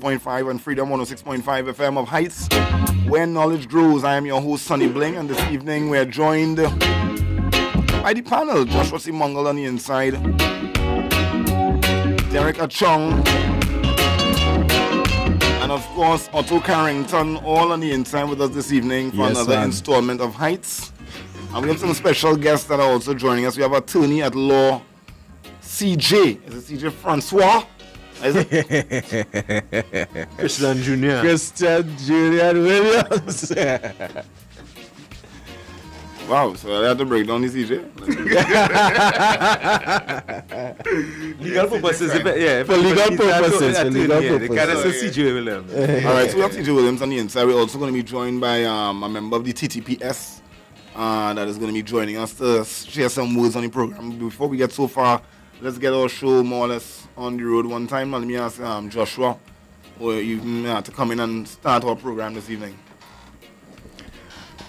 106.5 and Freedom 106.5 FM of Hightts, where knowledge grows. I am your host, Sonny Bling, and this evening we're joined by the panel: Joshua C. Mungle on the inside, Derek Achong, and of course Otto Carrington, all on the inside with us this evening for another installment of Hightts. And we have some special guests that are also joining us. We have attorney at law, CJ. Is it CJ Francois? Is it? Christian Jr. Williams. Wow, so I had to break down the CJ. Legal purposes, For legal purposes. They can't say CJ Williams. Alright, so we have CJ Williams on the inside. We're also going to be joined by a member of the TTPS that is going to be joining us to share some words on the program. Before we get so far, let's get our show more or less on the road one time. Let me ask Joshua, or you have to come in and start our program this evening.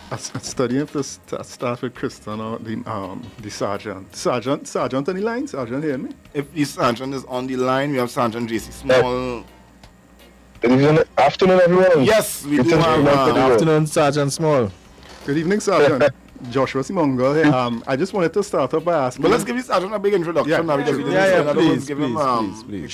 I study if to start with Christian or the sergeant. Sergeant on the line? Sergeant, hear me? If the sergeant is on the line, we have Sergeant JC Small. Good evening, afternoon, everyone. Yes, we do have. Good afternoon, Sergeant Small. Good evening, Sergeant. Joshua Simongo here. I just wanted to start off by asking. But let's give the sergeant a big introduction now, because we please.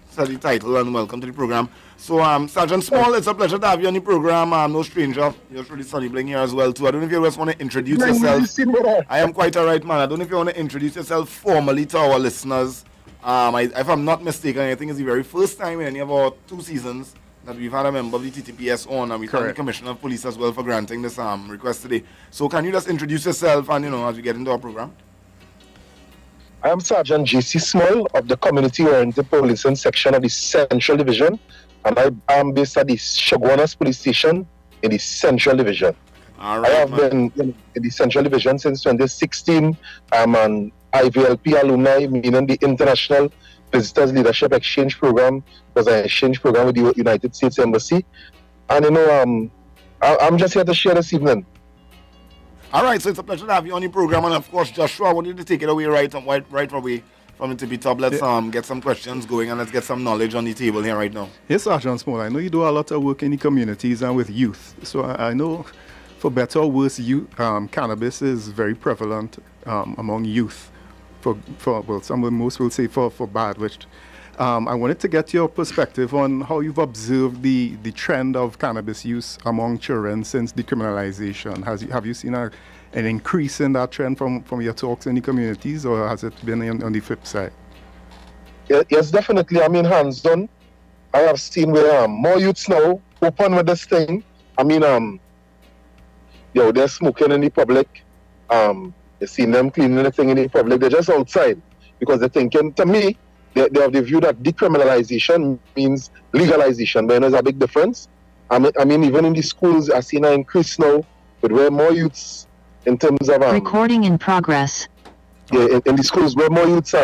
Say the title and welcome to the program. So, Sergeant Small, it's a pleasure to have you on the program. I'm no stranger. You're really Sonny Bling here as well too. I don't know if you just want to introduce yourself. I am quite alright, man. I don't know if you want to introduce yourself formally to our listeners. If I'm not mistaken, I think it's the very first time in any of our 2 seasons that we've had a member of the TTPS on, and we thank the Commissioner of Police as well for granting this request today. So can you just introduce yourself and, as we get into our program? I am Sergeant JC Small of the Community-Oriented Policing Section of the Central Division, and I am based at the Shoguanas Police Station in the Central Division. All right, I have been in the Central Division since 2016. I'm an IVLP alumni, meaning the International Visitors Leadership Exchange Program. Was an exchange program with the United States Embassy, and I'm just here to share this evening. All right, so it's a pleasure to have you on the program, and of course, Joshua, I want you to take it away right away from the tippy top. Let's get some questions going, and let's get some knowledge on the table here right now. Yes, Sergeant Small. I know you do a lot of work in the communities and with youth. So I know, for better or worse, cannabis is very prevalent among youth. Most will say for bad, which. I wanted to get your perspective on how you've observed the trend of cannabis use among children since decriminalization. Have you seen an increase in that trend from your talks in the communities, or has it been on the flip side? Yes, definitely. I mean, hands-on. I have seen where more youths now open with this thing. I mean, they're smoking in the public. You've seen them cleaning the thing in the public. They're just outside because they're thinking, to me, they have the view that decriminalization means legalization, but there's a big difference. I mean, even in the schools, I've seen an increase now with where more youths, in terms of recording in progress. Yeah, in the schools where more youths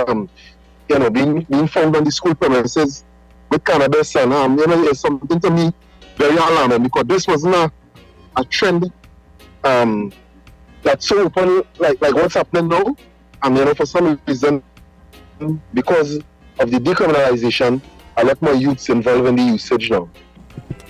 being found on the school premises with cannabis, and it's something to me very alarming, because this wasn't a trend that's so open like what's happening now. And for some reason, because of the decriminalization, a lot more youths involved in the usage now.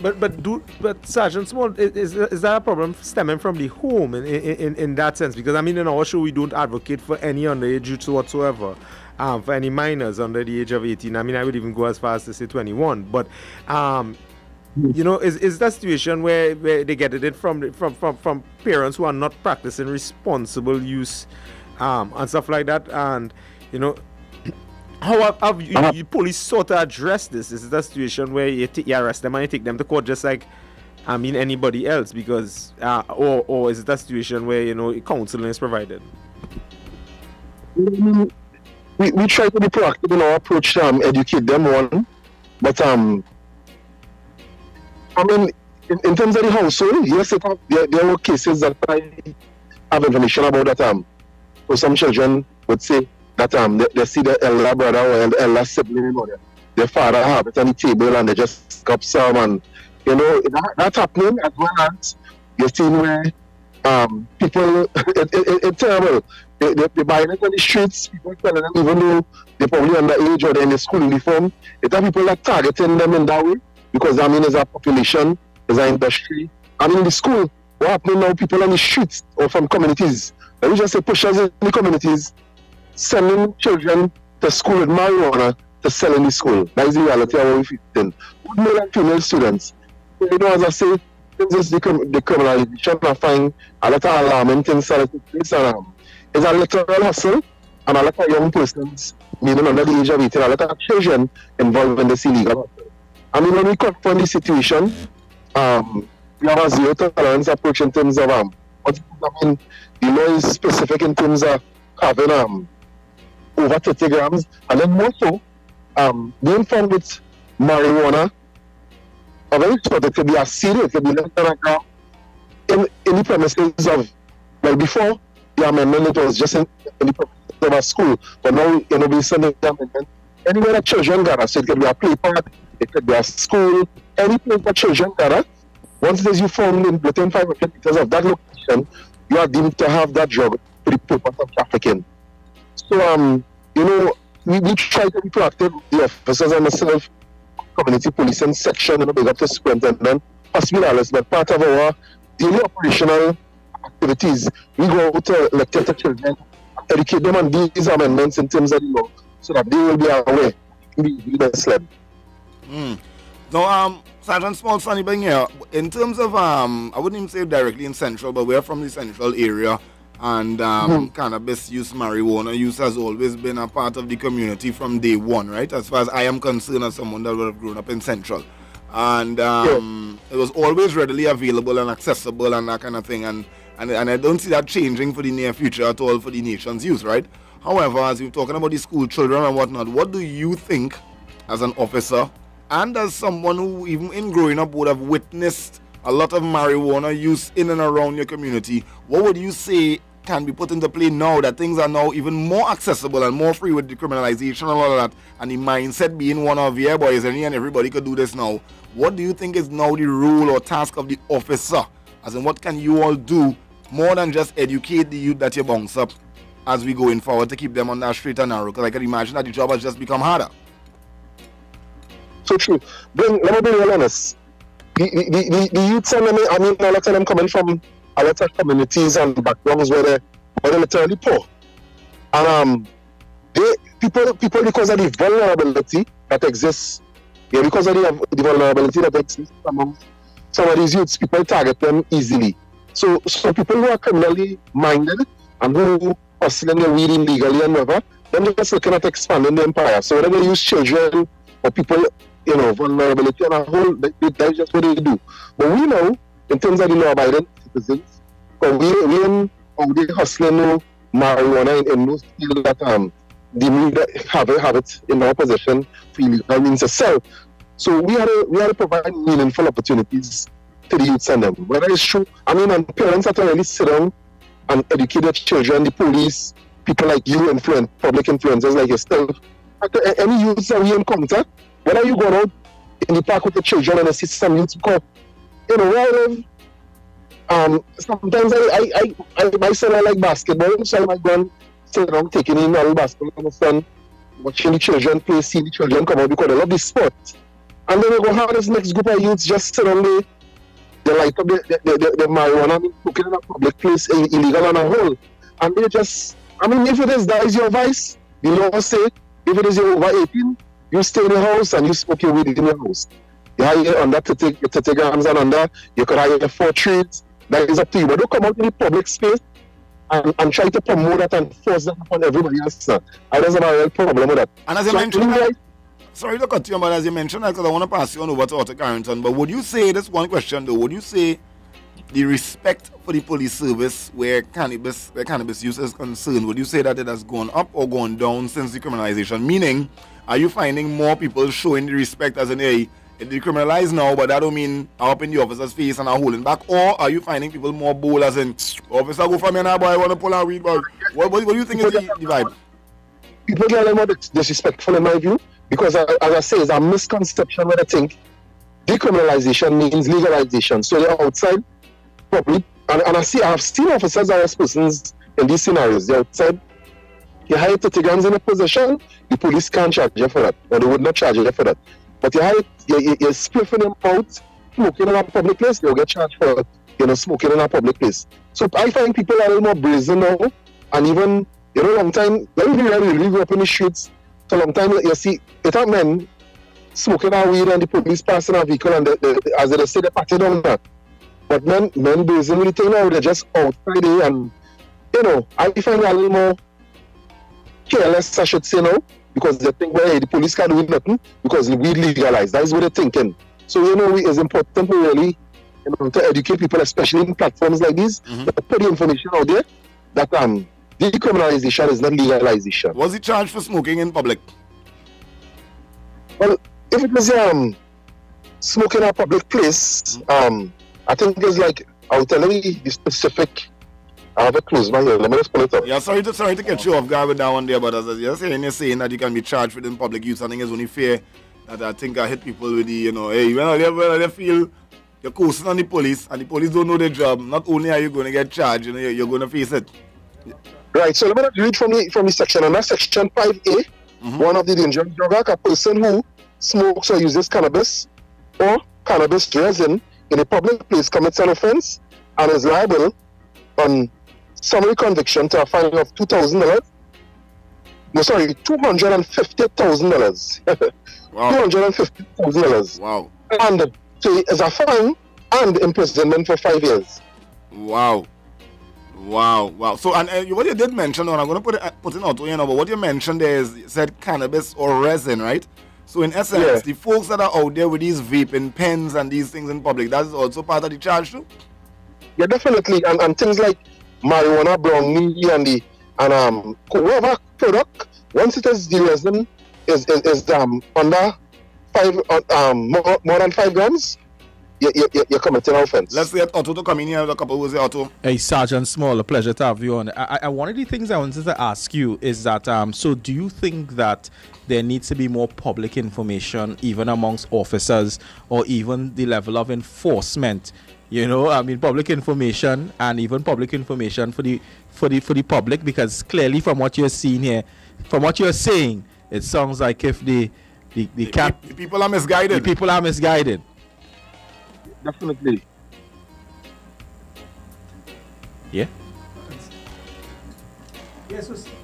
But Sergeant Small, is that a problem stemming from the home in that sense? Because in our show we don't advocate for any underage youths whatsoever, for any minors under the age of 18. I would even go as far as to say 21. But is that situation where they get it from parents who are not practicing responsible use and stuff like that, and how have you police sort of address this? Is it a situation where you arrest them and you take them to court just like anybody else? Because or is it a situation where counseling is provided? We try to be proactive in our approach to educate them on, but in terms of the household, yes, there were cases that I have information about that. So some children would say that they see the elder brother or the elder sibling or their father have it on the table, and they just pick up some, and that's happening, as well as you're seeing where people, it's terrible. They buy it on the streets, people selling them, even though they're probably underage or they're in the school uniform. It's people that targeting them in that way. because I mean, there's a population, there's an industry. I mean, in the school, what happening now? People on the streets or from communities, let me just say, pushers in the communities, sending children to school with marijuana to sell in the school. That is the reality of what we fit in. Male and female students. You know, as I say, this the criminalization, I find a lot of alarming things that take place, and it's a literal hustle, and a lot of young persons, meaning under the age of 18, a lot of children involved in this illegal hustle. I mean, when we confront the situation, we have a zero tolerance approach in terms of what I mean, the law is specific in terms of having over 30 grams, and then more so, being found with marijuana, a very short, it could be a seed, it could be less than a gram, in the premises of, like before the amendment, it was just in the premises of a school, but now, you know, based on the amendment, anywhere that children gather, so it could be a play park, it could be a school, any place that children gather, once it is you found in within 500 meters of that location, you are deemed to have that drug for the purpose of trafficking. So, you know, we try to be proactive, the officers and myself, community policing section, you know, big up to superintendent, hospitals, but part of our daily operational activities, we go out to lecture to children, educate them on these amendments in terms of the law, so that they will be aware to be misled. Now, Sergeant Small, Sonny Bing here, in terms of, I wouldn't even say directly in Central, but we're from the Central area, and cannabis use, marijuana use has always been a part of the community from day one, right? As far as I am concerned, as someone that would have grown up in Central. And it was always readily available and accessible and that kind of thing, and I don't see that changing for the near future at all for the nation's use, right? However, as we're talking about the school children and whatnot, what do you think as an officer and as someone who even in growing up would have witnessed a lot of marijuana use in and around your community, what would you say can be put into play now that things are now even more accessible and more free with decriminalization and all of that, and the mindset being one of, yeah boys, any and everybody could do this now? What do you think is now the role or task of the officer? As in, what can you all do more than just educate the youth that you bounce up as we going forward to keep them on that straight and narrow? Because I can imagine that the job has just become harder. So true. Let me be real honest. The youths, I mean, a lot of them coming from a lot of communities and backgrounds where they're literally poor. And people because of the vulnerability that exists, because of the vulnerability that exists among some of these youths, people target them easily. So people who are criminally minded and who are selling their weed illegally and whatever, they're just looking at expanding the empire. So whether they use children or people, you know, vulnerability on a whole, that's just what they do. But we know, in terms of the law-abiding citizens, we're hustling marijuana in those fields that the media have it in our possession for illegal means to sell. So we had to provide meaningful opportunities to the youths and them. Whether it's true, and parents have to really sit down and educate their children, the police, people like you, public influencers like yourself, any youths that we encounter. Whether you go out in the park with the children and see some youths come, you know, where I live, sometimes my son I like basketball, so I might go and sit down taking in all basketball on the sun, watching the children play, see the children come out because they love the sport. And then we go have this next group of youths just sit down there, they light up the marijuana, cooking in a public place, illegal on a whole. And they just, if it is, that is your vice, the law say, if it is you're over 18, you stay in the house and you smoke your weed in your house. You hire under 30 grams and under, you could hire 4 trades, that is up to you. But don't come out in the public space and try to promote that and force that upon everybody else. I don't have a real problem with that. And as you mentioned, sorry to cut you, but as you mentioned, because I want to pass you on over to Otto Carrington, but would you say, this one question though, would you say the respect for the police service where cannabis use is concerned, would you say that it has gone up or gone down since decriminalization? Meaning, are you finding more people showing the respect as in, hey, it's decriminalized now, but that don't mean up in the officer's face and are holding back? Or are you finding people more bold as in, officer, go for me now, boy, I want to pull our weed, boy? What do you think is the vibe? People get a little more disrespectful in my view, because as I say, it's a misconception where they think decriminalization means legalization. So they're outside, probably, and I've seen officers as persons in these scenarios. They're outside, you hire 30 grams in a possession, the police can't charge you for that, or they would not charge you for that. but you're spliffing them out, smoking in a public place, you'll get charged for smoking in a public place. So I find people are a little more brazen now, and even long time, when we really grew up in the streets, for a long time you see it are men smoking a weed and the police passing a vehicle and as they say they patted on that. But men brazenly thing now, they're just outside there, and I find it a little more careless, I should say now, because they think, well, hey, the police can't do nothing because the weed legalized. That is what they're thinking. So, it's important to really, to educate people, especially in platforms like these, to put the information out there that decriminalization is not legalization. Was he charged for smoking in public? Well, if it was smoking in a public place, I think it's like, I'll tell you the specific. I have it close my ear. Let me just pull it up. Yeah, sorry to get you off guard with that one there, but as you're saying that you can be charged with in public use. I think it's only fair that I think I hit people with the, hey, when they feel you're coasting on the police and the police don't know their job, not only are you going to get charged, you're going to face it. Right, so let me read from the section. Under section 5A, one of the dangerous drug act, a person who smokes or uses cannabis or cannabis resin in a public place commits an offense and is liable on summary conviction to a fine of $2,000. No, sorry, $250,000. Wow. $250,000. Wow. And so it's a fine and imprisonment for 5 years. Wow. So, and what you did mention, and I'm going to put it out to you now, but what you mentioned there is, you said cannabis or resin, right? So, in essence, the folks that are out there with these vaping pens and these things in public, that is also part of the charge too? Yeah, definitely. And things like marijuana, brownie, and whatever product, once it is the resin is under 5 more than 5 grams, you're committing an offense. Let's get Otto to come in here with a couple of words. Otto. Hey, Sergeant Small, a pleasure to have you on. One of the things I wanted to ask you is that, so do you think that there needs to be more public information even amongst officers or even the level of enforcement? Public information and even public information for the public, because clearly from what you're seeing here, from what you're saying, it sounds like if the people are misguided. The people are misguided. Definitely. Yeah.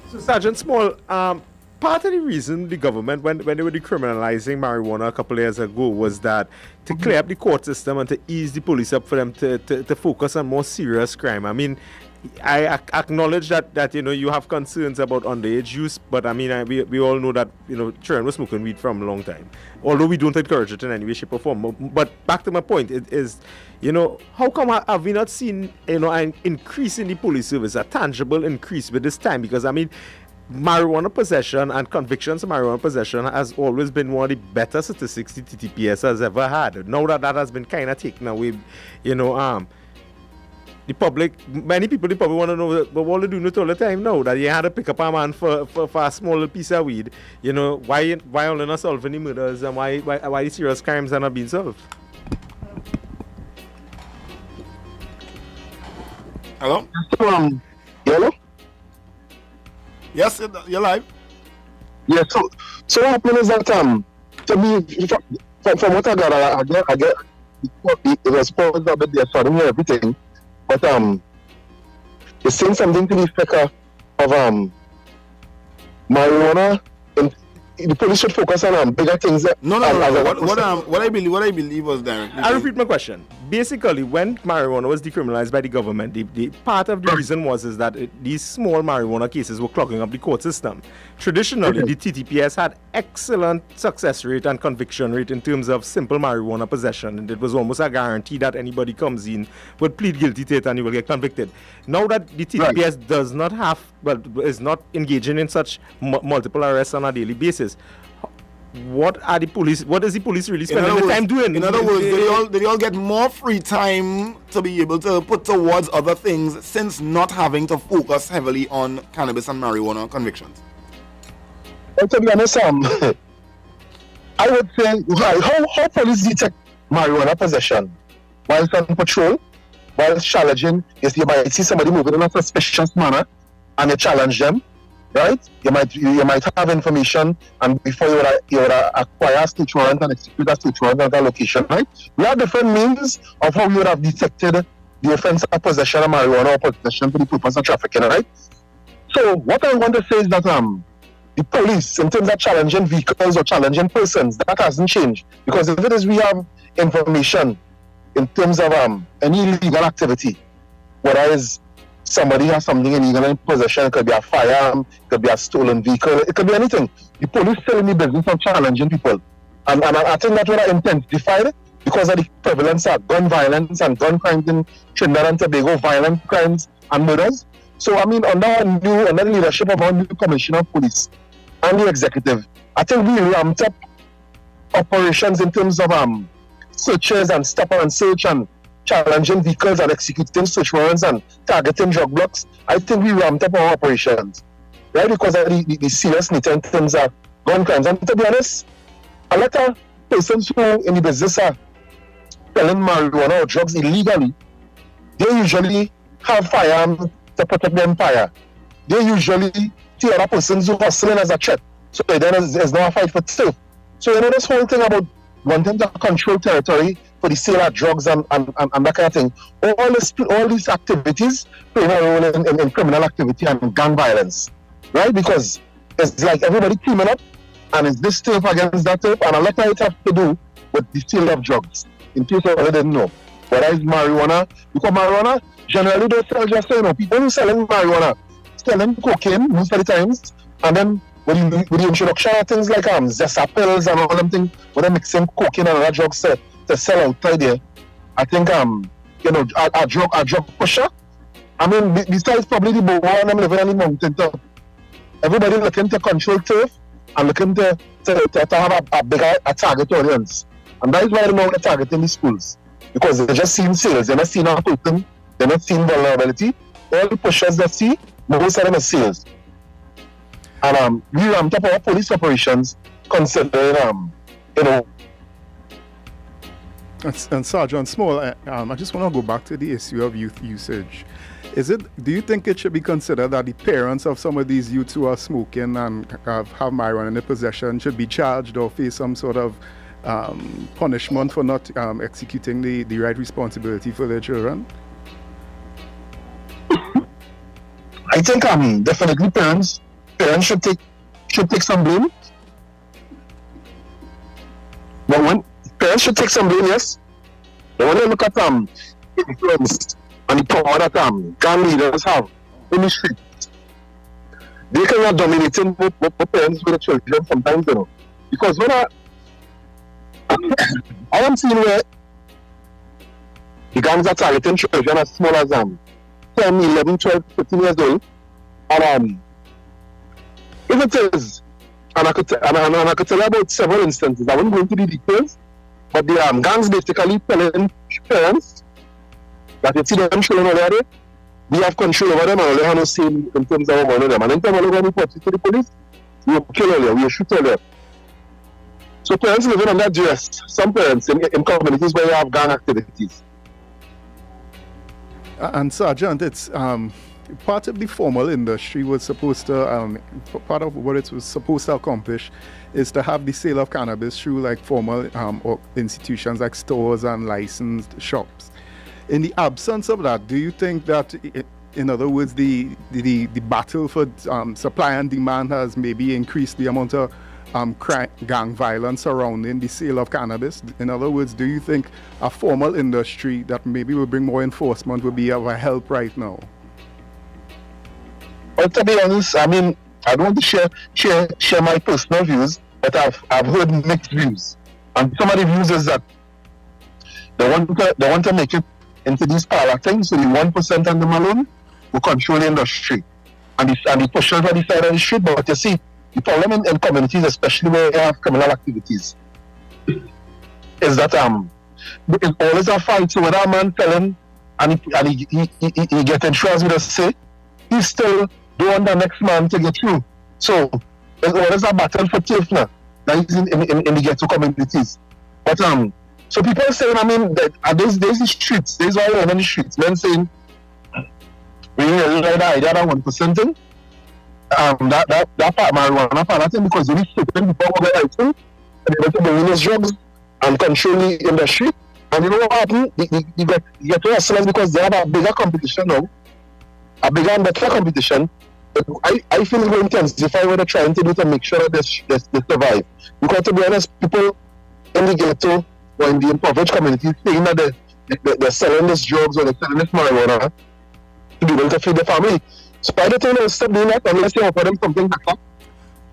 So Sergeant Small, part of the reason the government, when they were decriminalizing marijuana a couple of years ago, was that to clear up the court system and to ease the police up for them to focus on more serious crime. I mean, I acknowledge that you have concerns about underage use, but I mean we all know that children were smoking weed from a long time, although we don't encourage it in any way, shape or form. But back to my point, it is how come have we not seen an increase in the police service, a tangible increase with this time? Because I mean, marijuana possession and convictions of marijuana possession has always been one of the better statistics the TTPS has ever had. Now that has been kind of taken away, the public, many people the public want to know, but what they do it all the time now, that you had to pick up a man for a small piece of weed. Why only not solving the murders, and why the serious crimes are not being solved? Hello? Hello? Yes, you're live. Yeah, so what happened is that to me, from what I got the response of it, they're starting everything. But you're saying something to the effect of marijuana, and the police should focus on bigger things. No. What I believe was that. I repeat my question. Basically, when marijuana was decriminalized by the government, the part of the reason is that these small marijuana cases were clogging up the court system. Traditionally, the TTPS had excellent success rate and conviction rate in terms of simple marijuana possession, and it was almost a guarantee that anybody comes in would plead guilty to it and he will get convicted. Now that the TTPS does not is not engaging in such multiple arrests on a daily basis, what is the police really spending the time doing? In other words, they all get more free time to be able to put towards other things since not having to focus heavily on cannabis and marijuana convictions? And to be honest, I would say, how police detect marijuana possession? While on patrol, while challenging, you might see somebody moving in a suspicious manner and you challenge them. right? You might have information, and before you would acquire a search warrant and execute a search warrant at a location, right? We have different means of how we would have detected the offense of possession of marijuana or possession for the purpose of trafficking, right? So what I want to say is that the police, in terms of challenging vehicles or challenging persons, that hasn't changed. Because if it is we have information in terms of any illegal activity, whether it's somebody has something illegal in possession, it could be a firearm, it could be a stolen vehicle, it could be anything. The police still in the business of challenging people. And I think that's what I intensified because of the prevalence of gun violence and gun crimes in Trinidad and Tobago, violent crimes and murders. So, I mean, under the leadership of our new Commissioner of Police and the executive, I think we ramped up operations in terms of searches and stop and search and challenging vehicles and executing search warrants and targeting drug blocks. I think we ramped up our operations, right? Because of the serious nature in terms of gun crimes. And to be honest, a lot of persons who in the business are selling marijuana or drugs illegally, they usually have firearms to protect their empire. They usually see other persons who are selling as a threat. So then there's no fight for turf. So you know this whole thing about wanting to control territory for the sale of drugs and that kind of thing. All these activities play a role in criminal activity and gang violence, right? Because it's like everybody teaming up and it's this turf against that turf, and a lot of it has to do with the sale of drugs. In case you already didn't know, whether it's marijuana, because marijuana generally don't sell just so you know. People who selling marijuana, selling cocaine most of the times, and then with the introduction of things like Zessa pills and all them things, where they're mixing cocaine and other drugs to sell outside there. I think you know, a drug pusher. I mean, besides probably the boy and I'm living on the mountain top, everybody looking to control turf and looking to have a bigger target audience. And that is why they're targeting the schools. Because they're just seeing sales, they're not seeing a person, they're not seeing vulnerability. All the pushers they see, most of them are sales. And we ramped up our police operations considering, you know. And Sergeant Small, I just want to go back to the issue of youth usage. Do you think it should be considered that the parents of some of these youths who are smoking and have marijuana in their possession should be charged or face some sort of punishment for not executing the right responsibility for their children? I think definitely parents should take some blame. But when parents should take some blame, yes. But when they look at influence and the power that gang leaders have in the street, they cannot dominating with parents with the children sometimes, you know. Because when I am seeing where the gangs are targeting children as small as 10, 11, 12, 15 years old. And if it is, and I could tell you about several instances, I won't go into the details, but the gangs basically telling parents that you see them children already, we have control over them and they have no say in terms of one of them. And in terms of when we report it to the police, we will kill earlier, we will shoot earlier. So parents living under duress, some parents in communities where you have gang activities. And Sergeant, it's part of the formal industry was supposed to, part of what it was supposed to accomplish is to have the sale of cannabis through like formal or institutions like stores and licensed shops. In the absence of that, do you think that, in other words, the battle for supply and demand has maybe increased the amount of gang violence surrounding the sale of cannabis? In other words, do you think a formal industry that maybe will bring more enforcement will be of a help right now? Well, to be honest, I mean, I don't want to share my personal views, but I've heard mixed views. And some of the views is that they want to make it into these parlor things, so the 1% and the alone will control the industry. And the pushers on the side of the street, but you see, the problem in communities, especially where you have criminal activities, is that it's always a fight. So when a man selling and he get insurance with us, say, he still don't want the next man to get through. So there's always a battle for turf now that is in the ghetto communities. But so people are saying, I mean, that there's the streets, there's all over the streets, men saying, we really like the idea of that 1% thing. that part marijuana part, I think because you need to before we get license, and able to bring in these drugs and control the industry. And you know what happened? You get to excellence because they have a bigger competition now, a bigger and better competition. I feel it's going to intensify what they're trying to do to make sure that they survive. Because to be honest, people in the ghetto or in the impoverished communities saying that they're selling these drugs or they're selling this marijuana to be able to feed their family. So I don't think they'll stop doing that unless you offer them something better.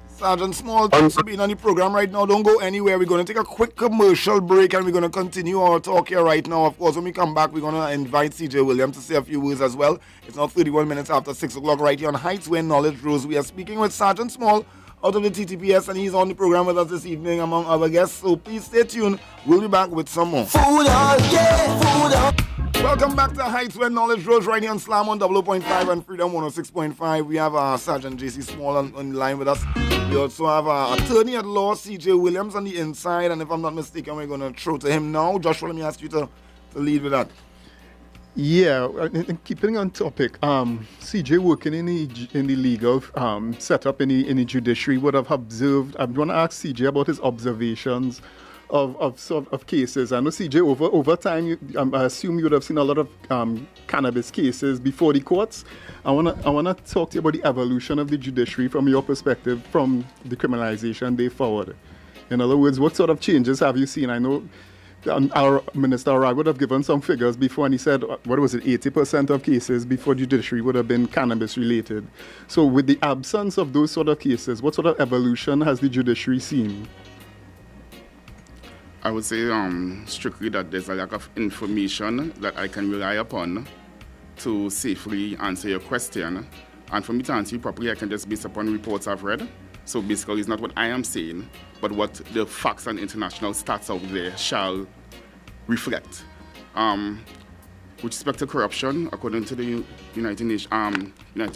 Sergeant Small, thanks for being on the program right now. Don't go anywhere. We're going to take a quick commercial break and we're going to continue our talk here right now. Of course, when we come back, we're going to invite CJ Williams to say a few words as well. It's now 31 minutes after 6 o'clock right here on Hightts where knowledge grows. We are speaking with Sergeant Small out of the TTPS and he's on the program with us this evening among other guests. So please stay tuned. We'll be back with some more. Food on, yeah, food on. Welcome back to Hightts where knowledge grows right here on Slam on 0.5 and Freedom 106.5. We have Sergeant JC Small on the line with us. We also have attorney at law CJ Williams on the inside, and if I'm not mistaken, we're going to throw to him now. Joshua, let me ask you to lead with that. Yeah, and keeping on topic, CJ working in the legal setup in the judiciary would have observed. I'm going to ask CJ about his observations of cases. I know CJ over time, I assume you would have seen a lot of cannabis cases before the courts. I wanna talk to you about the evolution of the judiciary from your perspective, from the criminalization day forward. In other words, what sort of changes have you seen? I know our Minister Arag would have given some figures before, and he said, what was it, 80% of cases before judiciary would have been cannabis related. So with the absence of those sort of cases, what sort of evolution has the judiciary seen? I would say strictly that there's a lack of information that I can rely upon to safely answer your question. And for me to answer you properly, I can just base upon reports I've read. So basically, it's not what I am saying, but what the facts and international stats out there shall reflect. With respect to corruption, according to the United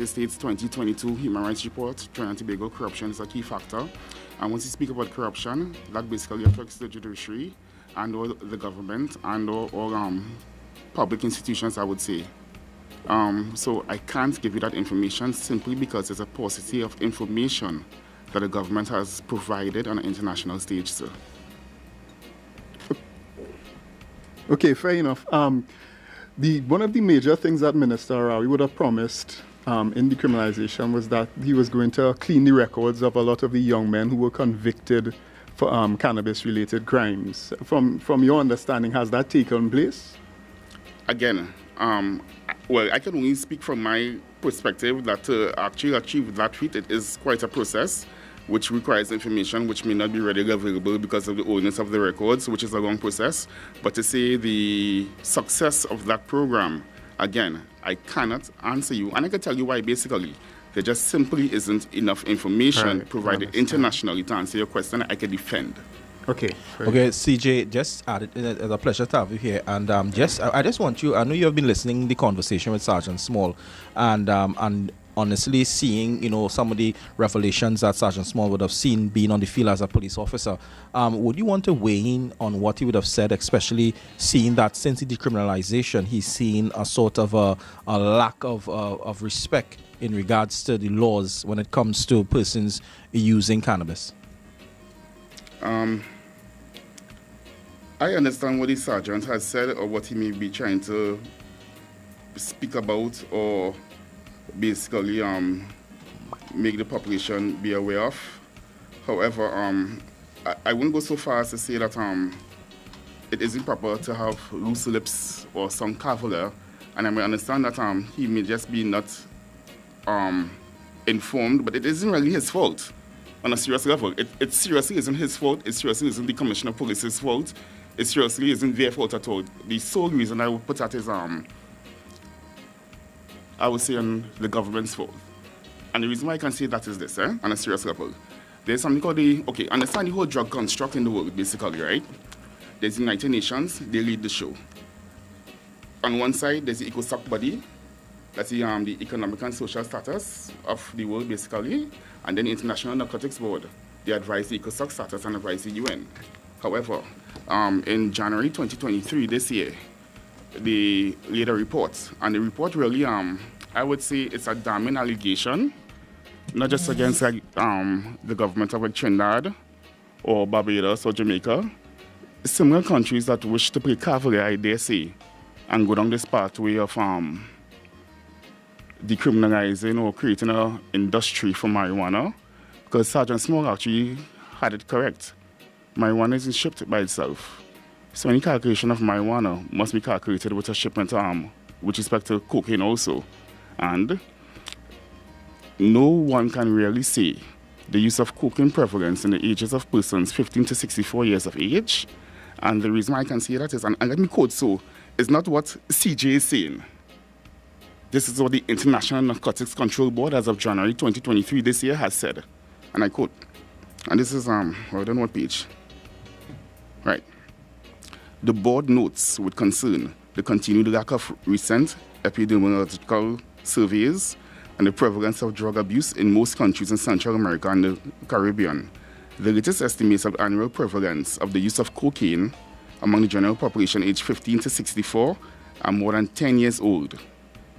States 2022 Human Rights Report, Trinidad and Tobago, corruption is a key factor. And once you speak about corruption, that basically affects the judiciary and or the government and or public institutions, I would say. So I can't give you that information simply because there's a paucity of information that the government has provided on an international stage, sir. Okay, fair enough. One of the major things that Minister Arawi would have promised in decriminalization was that he was going to clean the records of a lot of the young men who were convicted for cannabis-related crimes. From your understanding, has that taken place? Again, well, I can only speak from my perspective that to actually achieve that feat, it is quite a process which requires information which may not be readily available because of the oldness of the records, which is a long process. But to say the success of that program, again, I cannot answer you. And I can tell you why, basically. There just simply isn't enough information provided internationally to answer your question I can defend. Okay, CJ, just added, it's a pleasure to have you here. And I just want you, I know you have been listening to the conversation with Sergeant Small, and honestly seeing, some of the revelations that Sergeant Small would have seen being on the field as a police officer. Would you want to weigh in on what he would have said, especially seeing that since the decriminalization, he's seen a sort of a lack of respect in regards to the laws when it comes to persons using cannabis? I understand what the sergeant has said or what he may be trying to speak about or basically make the population be aware of. However, I wouldn't go so far as to say that it isn't proper to have loose lips or some cavalier, and I may understand that he may just be not informed, but it isn't really his fault on a serious level. It seriously isn't his fault. It seriously isn't the Commissioner of Police's fault. It seriously isn't their fault at all. The sole reason I would put that is, I would say, on the government's fault. And the reason why I can say that is this, on a serious level. There's something called understand the whole drug construct in the world, basically, right? There's the United Nations, they lead the show. On one side, there's the ECOSOC body, that's the economic and social status of the world, basically, and then the International Narcotics Board. They advise the ECOSOC status and advise the UN. However, in January 2023, this year, they laid a report, and the report really, I would say it's a damning allegation not just against the government of Trinidad or Barbados or Jamaica. Similar countries that wish to play cavalier, I dare say, and go down this pathway of decriminalizing or creating an industry for marijuana, because Sergeant Small actually had it correct. Marijuana isn't shipped by itself. So any calculation of marijuana must be calculated with a shipment with respect to cocaine also. And no one can really say the use of cocaine prevalence in the ages of persons 15 to 64 years of age. And the reason why I can say that is, and let me quote, so, it's not what CJ is saying. This is what the International Narcotics Control Board, as of January 2023 this year, has said. And I quote, and this is, I don't know what page. Right. The board notes with concern the continued lack of recent epidemiological surveys and the prevalence of drug abuse in most countries in Central America and the Caribbean. The latest estimates of annual prevalence of the use of cocaine among the general population aged 15 to 64 are more than 10 years old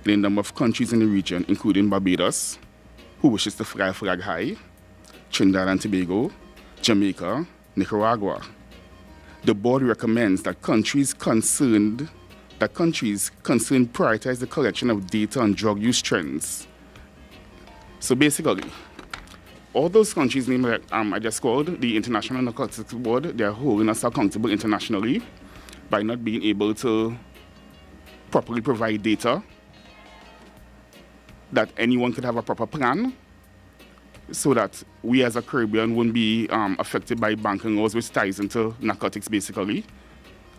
in a number of countries in the region, including Barbados, who wishes to fly a flag high, Trinidad and Tobago, Jamaica, Nicaragua. The board recommends that countries concerned prioritize the collection of data on drug use trends. So basically, all those countries named I just called, the International Narcotics Board, they are holding us accountable internationally by not being able to properly provide data that anyone could have a proper plan so that we as a Caribbean wouldn't be affected by banking laws which ties into narcotics basically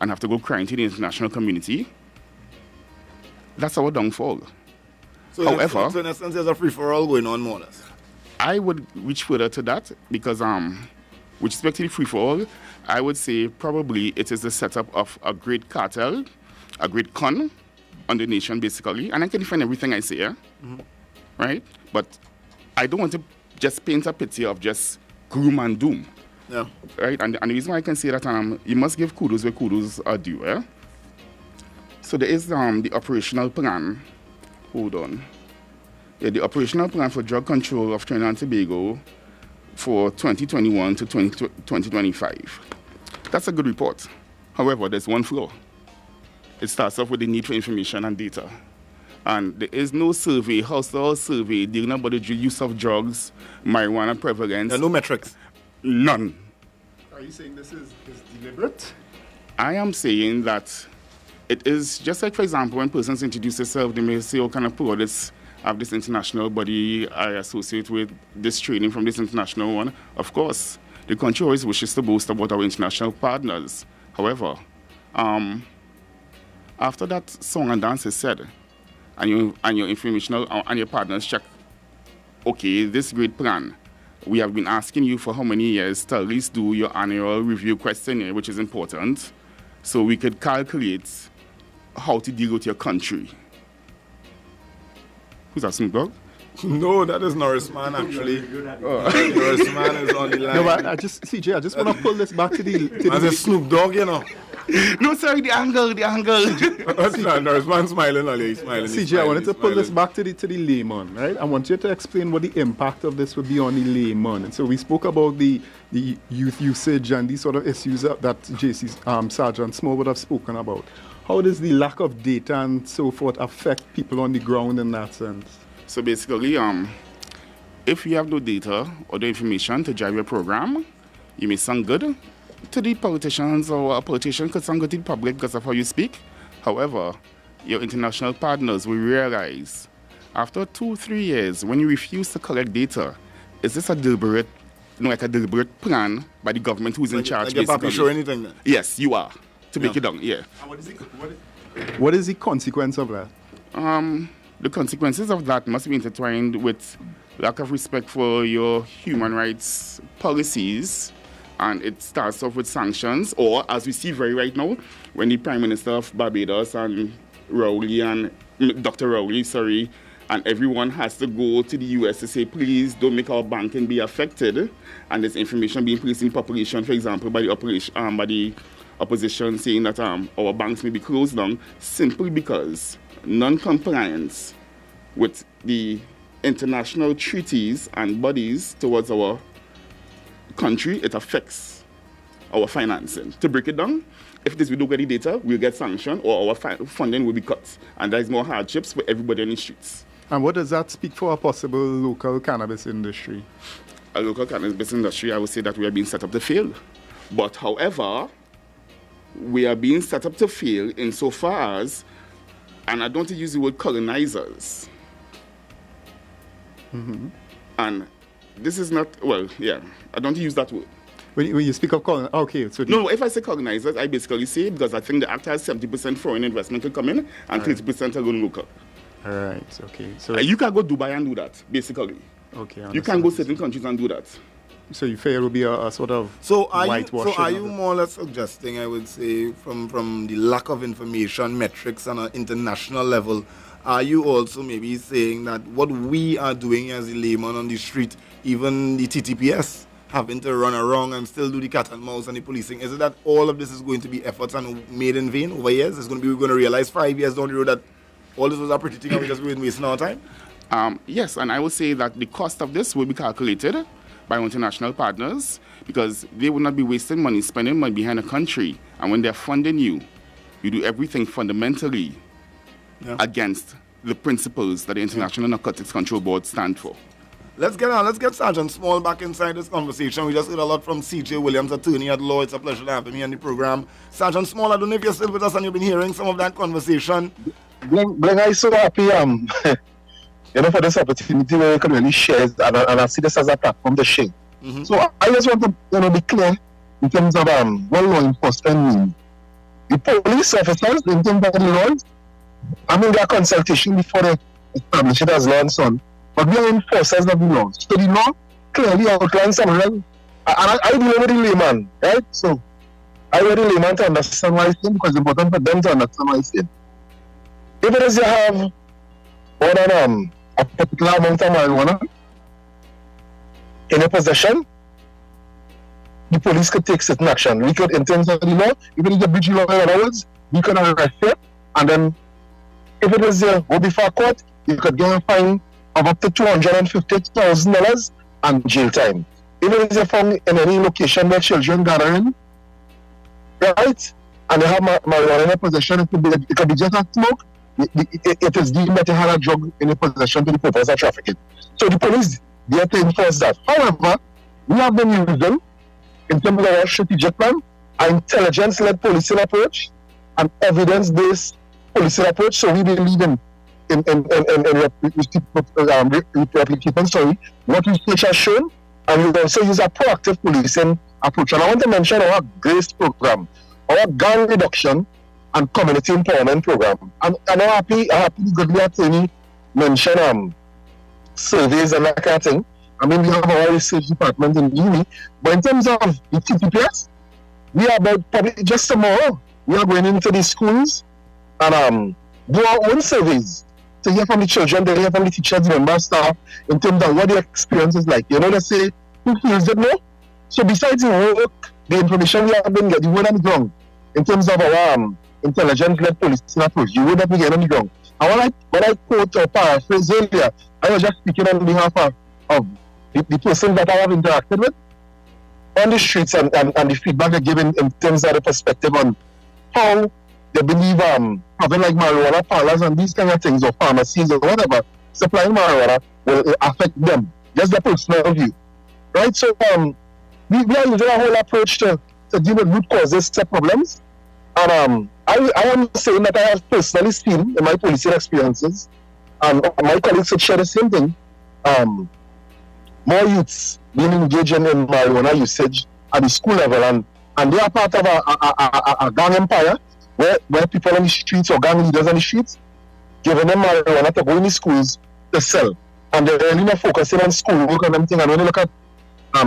and have to go crying to the international community. That's our downfall. So however, in a sense, there's a free-for-all going on more or less. I would reach further to that because with respect to the free-for-all, I would say probably it is the setup of a great cartel, a great con on the nation basically, and I can defend everything I say, right? But I don't want to just paint a picture of just gloom and doom, right? And the reason why I can say that you must give kudos where kudos are due, So there is the operational plan. Hold on. Yeah, the operational plan for drug control of Trinidad and Tobago for 2021 to 2025. That's a good report. However, there's one flaw. It starts off with the need for information and data. And there is no survey, household survey, dealing about the use of drugs, marijuana prevalence. There are no metrics? None. Are you saying this is deliberate? I am saying that it is just like, for example, when persons introduce themselves, they may say, oh, can I pull this, have this international body I associate with this training from this international one? Of course, the country always wishes to boast about our international partners. However, after that song and dance is said, and your informational and your partners check, okay, this great plan, we have been asking you for how many years to at least do your annual review questionnaire, which is important, so we could calculate how to deal with your country. Who's that, Snoop Dogg? No, that is Norris Man, actually. Norris Man is on the line. No, but I just want to pull this back to the... As a Snoop Dogg, you know. No, sorry, the angle. That's not Norris Man smiling, Ali. He's smiling. CJ, I wanted to pull this back to the layman, right? I want you to explain what the impact of this would be on the layman. And so we spoke about the youth usage and these sort of issues that JC Sergeant Small would have spoken about. How does the lack of data and so forth affect people on the ground in that sense? So basically, if you have no data or the information to drive your program, you may sound good to the politicians, or a politician could sound good to the public because of how you speak. However, your international partners will realize after 2-3 years, when you refuse to collect data, is this a deliberate, like a deliberate plan by the government who's in charge? Like you're sure anything then? Yes, you are. To make it down, yeah. And what is the consequence of that? The consequences of that must be intertwined with lack of respect for your human rights policies, and it starts off with sanctions, or as we see right now, when the Prime Minister of Barbados and Dr. Rowley, and everyone has to go to the US to say, please don't make our banking be affected, and there's information being placed in the population, for example, by the opposition saying that our banks may be closed down simply because non-compliance with the international treaties and bodies towards our country, it affects our financing. To break it down, if we don't get the data, we'll get sanctioned or our funding will be cut. And there's more hardships for everybody on the streets. And what does that speak for a possible local cannabis industry? A local cannabis industry, I would say that we are being set up to fail. But however, we are being set up to fail insofar as, and I don't want to use the word colonizers. Mm-hmm. And this is not, well, yeah, I don't use that word. When you speak of colonizers, okay. So no, if I say colonizers, I basically say, because I think the act has 70% foreign investment to come in and 30% are going local. All right, okay. So you can go Dubai and do that, basically. Okay. You can go certain countries and do that. So you feel it will be a sort of So whitewashing? are you more or less suggesting, I would say, from the lack of information metrics on an international level, are you also maybe saying that what we are doing as a layman on the street, even the TTPS, having to run around and still do the cat and mouse and the policing, is it that all of this is going to be efforts and made in vain over years? We're going to realize 5 years down the road that all this was a pretty thing and we're just wasting our time? Yes, and I would say that the cost of this will be calculated by international partners because they will not be wasting money, spending money behind a country. And when they're funding you, you do everything fundamentally against the principles that the International Narcotics Control Board stand for. Let's get Sergeant Small back inside this conversation. We just heard a lot from C.J. Williams, attorney at law. It's a pleasure to have me on the program. Sergeant Small, I don't know if you're still with us and you've been hearing some of that conversation. Bling, I'm so happy for this opportunity where we can really share and I see this as a platform to share. Mm-hmm. So I just want to be clear in terms of what law enforcement means. The police officers, in terms of the laws, they are consultation before they establish it as law and so on. But we are enforcers of the law. So the law clearly outlines some rules. And I deal with the layman, right? So I want the layman to understand what I say because it's important for them to understand what I say. If it is you have more than a particular amount of marijuana in your possession, the police could take certain action. We could, in terms of the law, if it is a breach of law, in other words, we could arrest it, and then if it is go before court, you could get a fine of up to $250,000 and jail time. If it is found in any location where children gathering, right, and they have marijuana in their possession, it could be just a smoke. It is deemed that they had a drug in their possession to the purpose of trafficking. So the police, they have to enforce that. However, we have been using, in terms of our strategic plan, an intelligence-led policing approach, an evidence-based policing approach. So we believe in replicating, what research has shown, and we also use a proactive policing approach. And I want to mention our GRACE program, our gang reduction and community empowerment program. And I'm happy to good attorney mention surveys and that kind of thing. We have our research department in uni, but in terms of the TTPS, we are about probably just tomorrow, we are going into the schools and do our own surveys to hear from the children, to hear from the teachers, member staff, in terms of what their experience is like. Let's say, who feels it now? So besides the work, the information we have been getting, the word on the ground, in terms of our intelligence-led policing approach, you would have been getting on the ground. And when I quote or paraphrase earlier, I was just speaking on behalf of the person that I have interacted with on the streets and the feedback they're giving in terms of the perspective on how they believe having like marijuana parlors and these kind of things or pharmacies or whatever, supplying marijuana will affect them. Just their personal view. Right? So we are using a whole approach to deal with root causes to problems. And I am saying that I have personally seen in my policing experiences, and my colleagues would share the same thing, more youths being engaged in marijuana usage at the school level, and they are part of a gang empire where people on the streets or gang leaders on the streets giving them marijuana to go in the schools to sell. And they're really not focusing on schoolwork and everything. And when you look at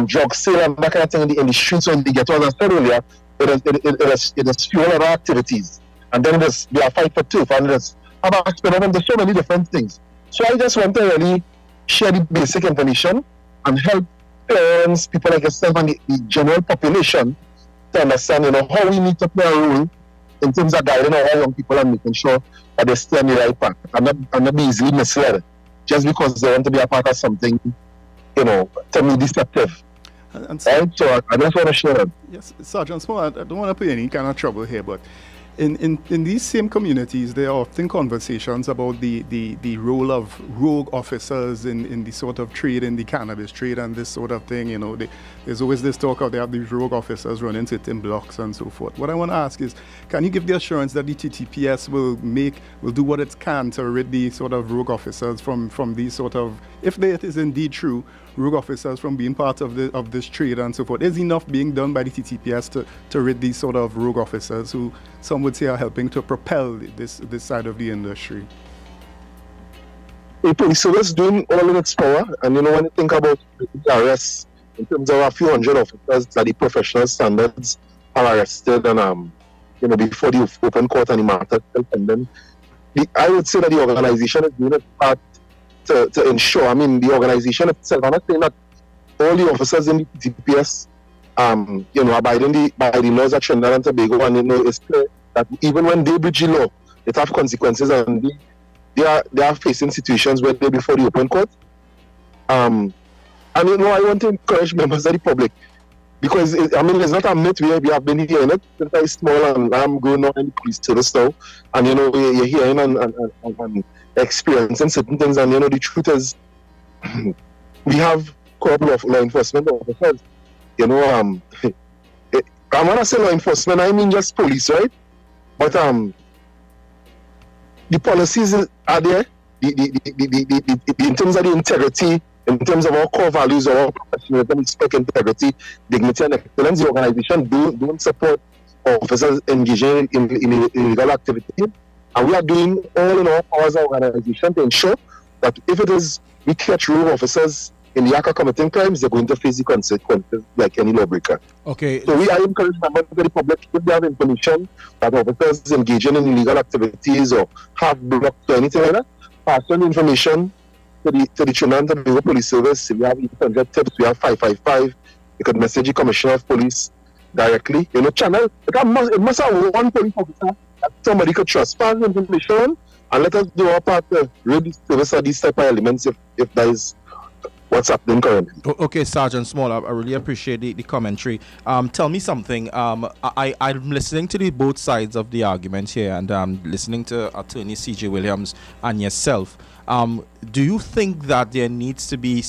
drug sale and that kind of thing in the streets when they get all that said earlier, it is fuel other activities. And then there's a fight for turf and there's so many different things. So I just want to really share the basic information and help parents, people like yourself and the general population to understand, how we need to play a role in terms of guiding our young people and making sure that they stay on the right path and not be easily misled just because they want to be a part of something, to me deceptive. And right? So I just want to share that. Yes, Sergeant Small, I don't want to put any kind of trouble here, but in these same communities, there are often conversations about the role of rogue officers in the sort of trade, in the cannabis trade and this sort of thing. There's always this talk of they have these rogue officers running certain blocks and so forth. What I want to ask is, can you give the assurance that the TTPS will do what it can to rid the sort of rogue officers from these sort of, if it is indeed true, rogue officers from being part of this trade and so forth? Is enough being done by the TTPS to rid these sort of rogue officers who some would say are helping to propel this side of the industry? The police service doing all in its power, and when you think about the arrests, in terms of a few hundred officers that the professional standards are arrested, and before the open court and the matter still pending, I would say that the organization is doing its part to ensure. The organization itself, I'm not saying that all the officers in the TTPS, abiding by the laws at Trinidad and Tobago, and it's clear that even when they breach the law, it have consequences, and they are facing situations where they're before the open court. I want to encourage members of the public, because it's not a myth. We have been hearing it since I was small, and I'm going on in the police service now, and you're hearing and experiencing certain things, and the truth is, we have a couple of law enforcement officers. I want to say law enforcement, I mean just police, right? But the policies are there. In terms of the integrity, in terms of our core values, our professionalism, respect, integrity, dignity, and excellence, the organization don't support officers engaging in illegal activity. And we are doing all in our powers as an organization to ensure that if it is we catch rogue officers in the act of committing crimes, they're going to face the consequences like any lawbreaker. Okay. So I encourage members of the public, if they have information that officers engaging in illegal activities or have blocked or anything like that, pass on information to the Trinidad and Tobago Police Service. If you have 800 tips, we have 555. You can message the Commissioner of Police directly. Channel. It must have one police officer that somebody could trust. Pass information and let us do our part to really service these type of elements if there is what's happening currently. Okay, Sergeant Small, I really appreciate the commentary. Tell me something. I'm listening to both sides of the argument here, and I'm listening to Attorney C.J. Williams and yourself. Do you think that there needs to be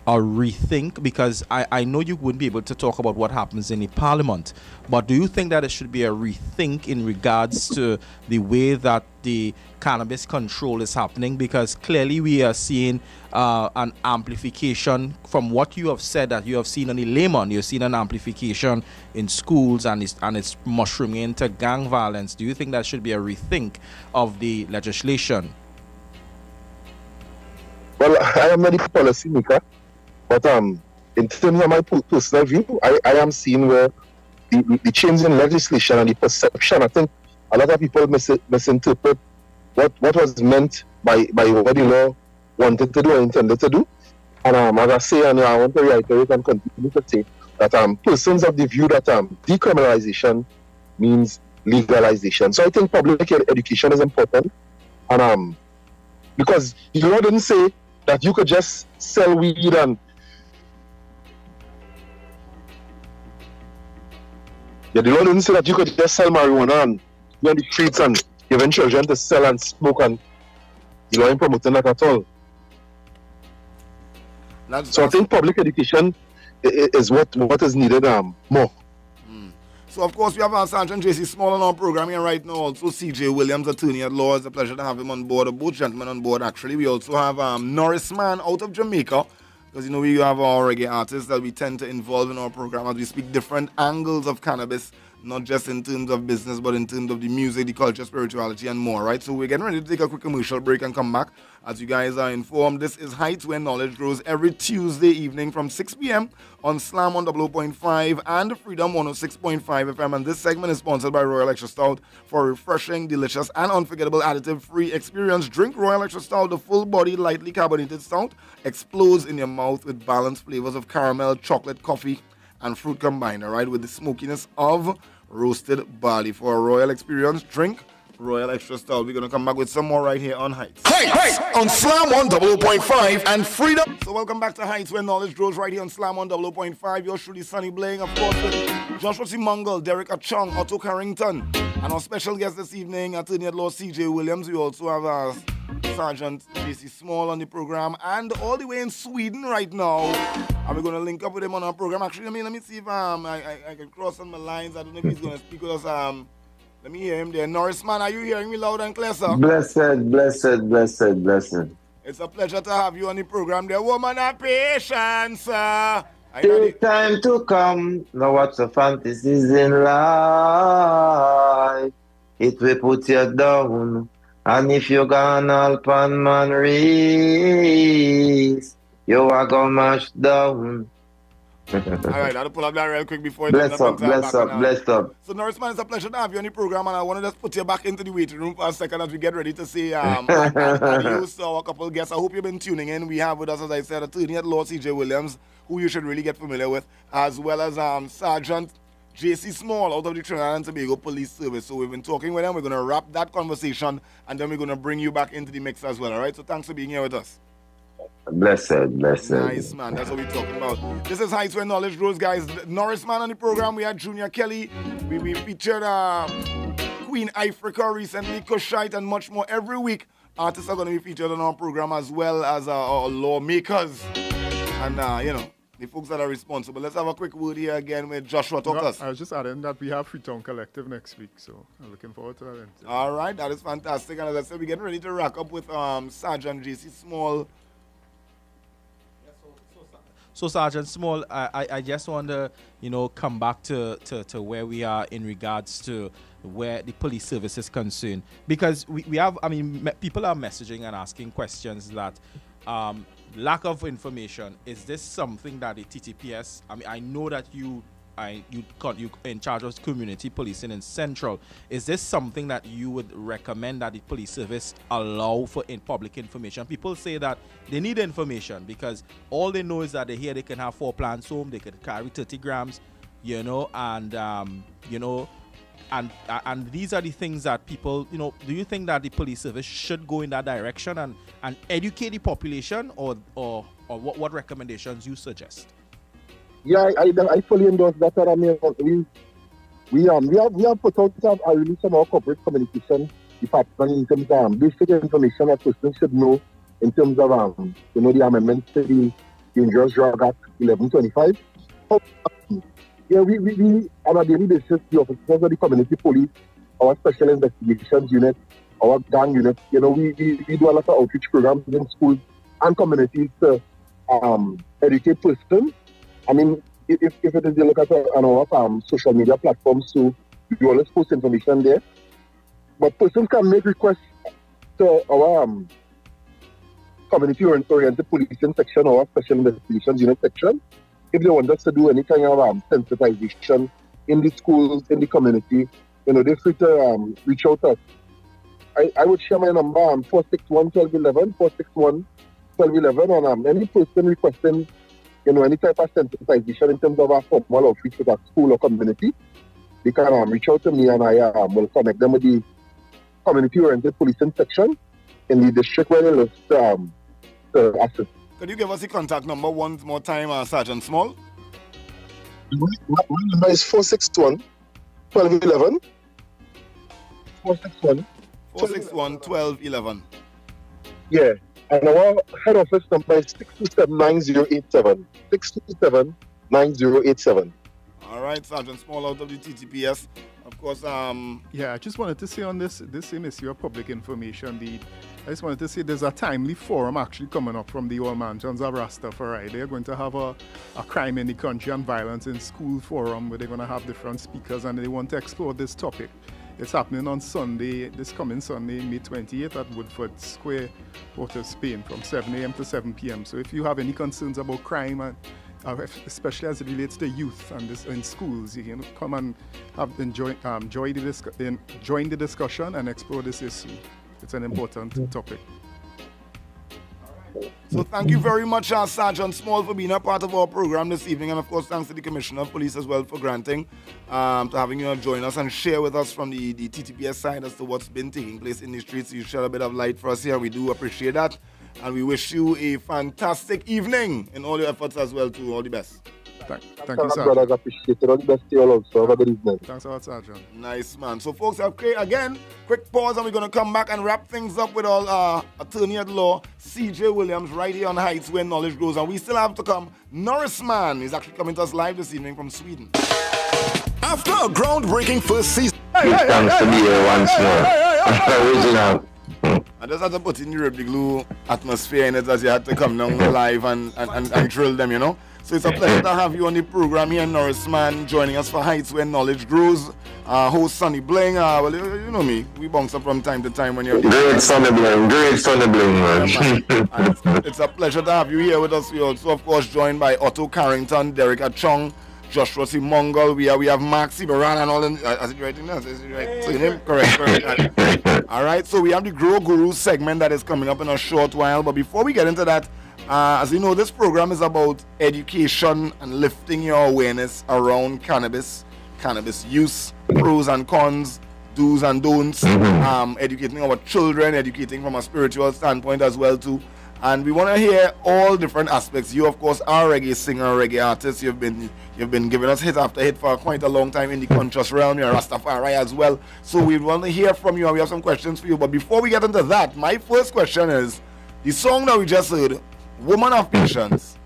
a rethink? Because I know you wouldn't be able to talk about what happens in the Parliament, but do you think that there should be a rethink in regards to the way that the cannabis control is happening? Because clearly we are seeing an amplification from what you have said that you have seen on the layman. You've seen an amplification in schools, and it's mushrooming into gang violence. Do you think that should be a rethink of the legislation? Well, I am not a policy maker, but in terms of my personal view, I am seeing where the change in legislation and the perception, I think a lot of people misinterpret what was meant by what the law wanted to do or intended to do. And as I say, and I want to reiterate and continue to say that persons have the view that decriminalization means legalization. So I think public education is important, and because the law didn't say that you could just sell weed and the law didn't say that you could just sell marijuana and be on the streets and giving children to sell and smoke, and the law ain't promoting that at all. So I think public education is what is needed more. So, of course, we have our Sergeant J.C. Small on our program here right now. Also, C.J. Williams, attorney at law. It's a pleasure to have him on board, both gentlemen on board, actually. We also have Norris Man out of Jamaica, because, we have our reggae artists that we tend to involve in our program as we speak different angles of cannabis, not just in terms of business, but in terms of the music, the culture, spirituality, and more, right? So we're getting ready to take a quick commercial break and come back. As you guys are informed, this is Hightts, where knowledge grows, every Tuesday evening from 6 p.m. on Slam on 00.5 and Freedom 106.5 FM. And this segment is sponsored by Royal Extra Stout. For a refreshing, delicious, and unforgettable additive-free experience, drink Royal Extra Stout. The full-bodied, lightly carbonated stout explodes in your mouth with balanced flavors of caramel, chocolate, coffee, and fruit combined, all right, with the smokiness of roasted barley. For a royal experience, drink Royal Extra Style. We're going to come back with some more right here on Hightts. Hightts on Slam on 00.5 and Freedom. So welcome back to Hightts, where knowledge grows right here on Slam on 00.5. Yours truly, Sonny Bling, of course, with Joshua C. Mungle, Derek Achong, Otto Carrington, and our special guest this evening, Attorney at Law C.J. Williams. We also have Sergeant J.C. Small on the program, and all the way in Sweden right now. And we're going to link up with him on our program. Actually, let me see if I can cross on my lines. I don't know if he's going to speak with us. Let me hear him there. Norris, man, are you hearing me loud and clear, sir? Blessed, blessed, blessed, blessed. It's a pleasure to have you on the program there. Woman of patience, sir. Take time to come. Now what's the fantasies in life? It will put you down. And if you gone all pan man race, you are gonna mash down. All right, I'll pull up that real quick before you bless up. So, Norris, man, it's a pleasure to have you on the program, and I want to just put you back into the waiting room for a second as we get ready to say adios to our couple of guests. I hope you've been tuning in. We have with us, as I said, Attorney at Law C.J. Williams, who you should really get familiar with, as well as Sergeant J.C. Small out of the Trinidad and Tobago Police Service. So we've been talking with them. We're going to wrap that conversation, and then we're going to bring you back into the mix as well, all right? So thanks for being here with us. Blessed. Nice, man. That's what we're talking about. This is Hightts where knowledge grows, guys. Norris, man, on the program. We had Junior Kelly. We featured Queen Africa recently, Kushite, and much more. Every week, artists are going to be featured on our program, as well as our lawmakers and, the folks that are responsible. Let's have a quick word here again with Joshua Tokas. I was just adding that we have Freetown Collective next week, so I'm looking forward to that. All right, that is fantastic. And as I said, we're getting ready to rack up with Sergeant J.C. Small. So Sergeant Small, I just want to, come back to where we are in regards to where the police service is concerned. Because we have, people are messaging and asking questions that lack of information. Is this something that the TTPS, I know that you in charge of community policing in Central. Is this something that you would recommend that the police service allow for public information? People say that they need information because all they know is that they can have 4 plants home, they could carry 30 grams, and these are the things that people, do you think that the police service should go in that direction and educate the population, or what recommendations you suggest? Yeah, I fully endorse that. We have put out a release on our corporate communication department in terms of basic information that persons should know in terms of the amendments to the Dangerous Drug Act 1125. We on a daily basis, the officers of the community police, our special investigations unit, our gang unit, we do a lot of outreach programs in schools and communities to educate persons. If it is, you look at on our social media platforms, so we always post information there. But persons can make requests to our community-oriented policing section or our special investigations unit section if they want us to do any kind of sensitization in the schools, in the community. They're free to reach out to us. I would share my number, 461-1211, 461-1211, and any person requesting any type of sensitization in terms of a formal outreach with a school or community, they can reach out to me, and I will connect them with the community-oriented policing section in the district where they live to assist. Could you give us the contact number one more time, Sergeant Small? My number is 461-1211. 461-1211. Yeah. And our head office number is 627-9087. 627-9087. All right, Sergeant Small out of the TTPS. Of course, Yeah, I just wanted to say on this same issue of public information, I just wanted to say there's a timely forum actually coming up from the All Mansions of Rastafari. They're going to have a crime in the country and violence in school forum where they're going to have different speakers and they want to explore this topic. It's happening on Sunday, this coming Sunday, May 28th at Woodford Square, Port of Spain, from 7 a.m. to 7 p.m. So if you have any concerns about crime, and especially as it relates to youth and in schools, you can come and join the discussion and explore this issue. It's an important topic. So thank you very much, Sergeant Small, for being a part of our program this evening. And, of course, thanks to the Commissioner of Police as well for granting to having you join us and share with us from the TTPS side as to what's been taking place in the streets. You shed a bit of light for us here. We do appreciate that. And we wish you a fantastic evening in all your efforts as well, too. All the best. Thank you, Sergeant. I appreciate it. All the best to you all also. Have a good evening. Thanks a lot, Sergeant. Nice, man. So, folks, okay, again, quick pause, and we're going to come back and wrap things up with our attorney at law, CJ Williams, right here on Hightts, where knowledge grows. And we still have to come. Norrisman is actually coming to us live this evening from Sweden. After a groundbreaking first season. Thanks to be here once more. Original. I just had to put in the glue atmosphere in it as you had to come down live and drill them, you know. So it's a pleasure to have you on the program here, Norrisman, joining us for Hightts where knowledge grows. Host Sonny Bling. Well, you know me. We bounce up from time to time when you're... Great Sonny Bling, man. It's a pleasure to have you here with us. We also, of course, joined by Otto Carrington, Derek Achong, Joshua C. Mongol. We have Mark Sibaran and all them. Is it right in there? Is it right? So your name? Correct. All right. So we have the Grow Guru segment that is coming up in a short while. But before we get into that, as you know, this program is about education and lifting your awareness around cannabis use, pros and cons, do's and don'ts, educating our children, educating from a spiritual standpoint as well too. And we want to hear all different aspects. You, of course, are a reggae singer, reggae artist. You've been giving us hit after hit for quite a long time in the conscious realm. You're a Rastafari as well. So we want to hear from you, and we have some questions for you. But before we get into that, my first question is, the song that we just heard, Woman of Patience,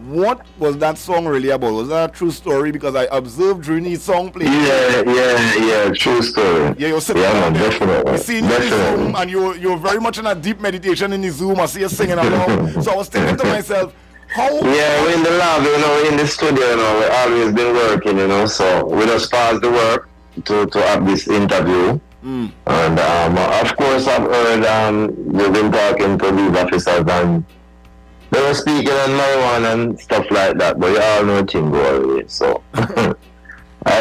what was that song really about? Was that a true story? Because I observed during the song playing. Yeah, true story. Yeah, you're sitting definitely. I see you in the Zoom, and you're very much in a deep meditation in the Zoom. I see you singing along. So I was thinking to myself, how... Yeah, we're in the lab, in the studio, we've always been working, so we just paused the work to have this interview. And of course, I've heard you've been talking to these officers and they were speaking on marijuana and stuff like that, but you all know Tingo already, so I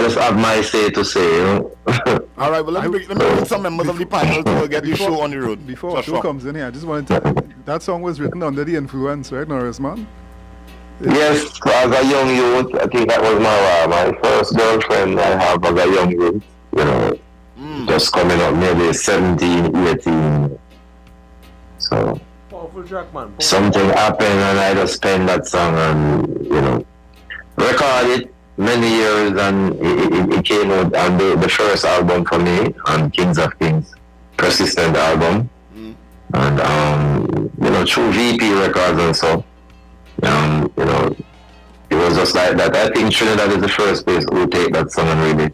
just have my say to say, All right, well, let me bring some members of the panel to get the show on the road. Before Otto comes in here, I just wanted to... That song was written under the influence, right, Norrisman? Yes, as a young youth, I think that was my first girlfriend I have as a young youth, just coming up maybe 17, 18, so... Something happened and I just penned that song and, recorded it many years and it came out on the first album for me on Kings of Kings, Persistent album. And, through VP Records and so, it was just like that. I think Trinidad is the first place who take that song and really,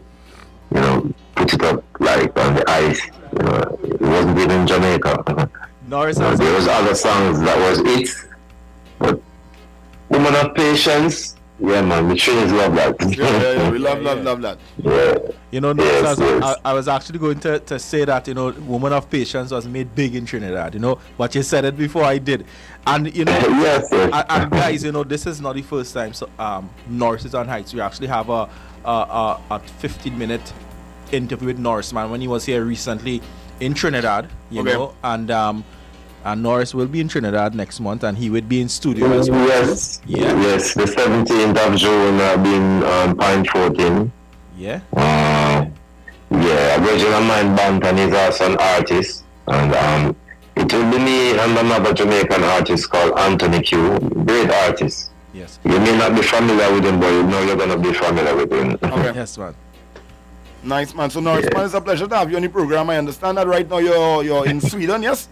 put it up like on the ice. It wasn't even Jamaica. There was other songs that was it, but Woman of Patience, yeah man, the Trinidad love that. Yeah, we love that. Yeah. I was actually going to say that, Woman of Patience was made big in Trinidad, but you said it before I did. And, yes. And guys, this is not the first time Norris is on Hightts. We actually have a 15-minute interview with Norrisman when he was here recently in Trinidad, you know, and Norris will be in Trinidad next month, and he would be in studio as well. Yes, yes, the 17th of June, I'll be in Pine 14. Yeah. Original Mind Bantan is also an artist, and it will be me and another Jamaican artist called Anthony Q, great artist. Yes. You may not be familiar with him, but you know you're going to be familiar with him. Okay. Yes, man. Nice, man. So, Norris, man, it's a pleasure to have you on the program. I understand that right now you're in Sweden, yes?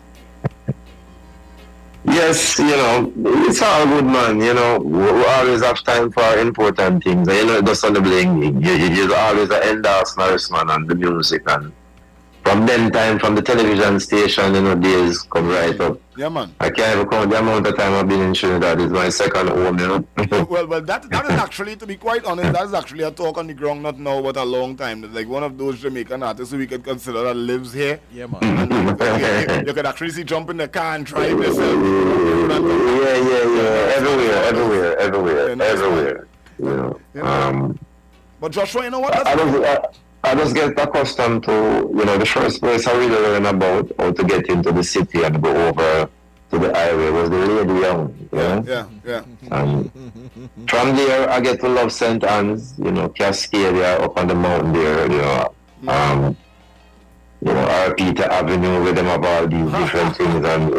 Yes, it's all good, man. We always have time for important things. It doesn't the bling. You always endorse Norrisman and the music. And from then time, from the television station, days come right up. Yeah, man. I can't even count the amount of time I've been in Trinidad. It's my second home, Well, that is actually, to be quite honest, that is actually a talk on the ground, not now, but a long time. It's like one of those Jamaican artists who we could consider that lives here. Yeah, man. And you could actually see jump in the car and drive yourself. Everywhere. But Joshua, you know what? I just get accustomed to, the first place I really learn about how to get into the city and go over to the highway was the Lady Young, you know? Yeah. And from there, I get to love St. Anne's, you know, Cascadia up on the mountain there, you know. Our Peter Avenue with them have all these different things, and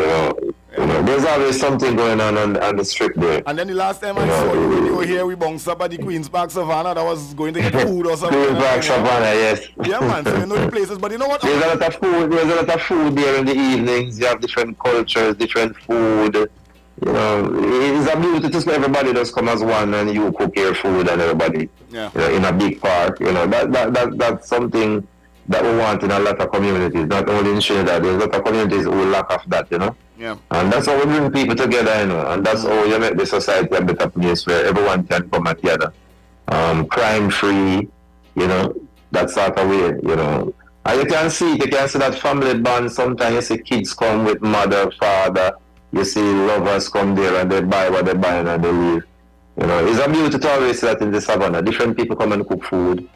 you know, there's always something going on the strip there. And then the last time I saw you when you were here, we bounced up at the Queen's Park Savannah. That was going to get food or something. Queen's Park Savannah, yes. Yeah, man. So you know the places, but you know what? There's a lot of food. There's a lot of food there in the evenings. You have different cultures, different food. You know, it's a beauty to see everybody just come as one, and you cook your food and everybody. Yeah. You know, in a big park. You know, that's something that we want in a lot of communities, not only in Trinidad. There's a lot of communities who lack of that, you know. Yeah. And that's how we bring people together, you know, and that's how you make the society a better place where everyone can come together. Crime free, you know, that sort of way, you know. And you can see that family bond. Sometimes you see kids come with mother, father, you see lovers come there and they buy what they buy and they leave. You know, it's a beauty to always see that in the Savannah. Different people come and cook food.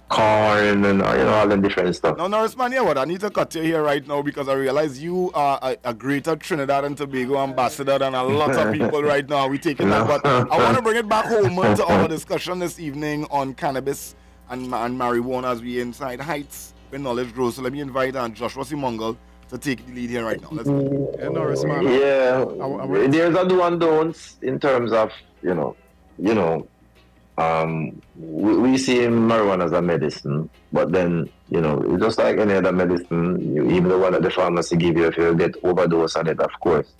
Corn and all the different stuff. No, Norris, man, yeah, what? I need to cut you here right now because I realize you are a greater Trinidad and Tobago ambassador than a lot of people right now. We're taking that, but I want to bring it back home to our discussion this evening on cannabis and marijuana as we inside Hightts with Knowledge Grows. So let me invite Joshua Simongal to take the lead here right now. Let's go. Yeah, Norris, man. Yeah, there's a do and don'ts in terms of, we see marijuana as a medicine, but then, it's just like any other medicine, even the one that the pharmacy give you, if you get overdose on it, of course.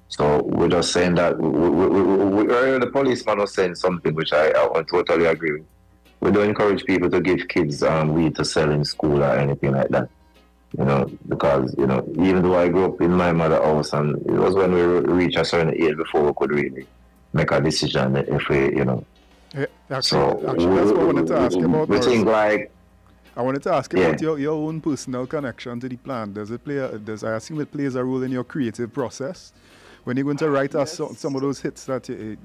So we're just saying that, the policeman was saying something which I totally agree with. We don't encourage people to give kids weed to sell in school or anything like that. Because, even though I grew up in my mother's house, and it was when we reached a certain age before we could really make a decision if we, Yeah, actually, that's what I wanted to ask about. I wanted to ask about your own personal connection to the plant. Does it I assume it plays a role in your creative process? When you're going to write some of those hits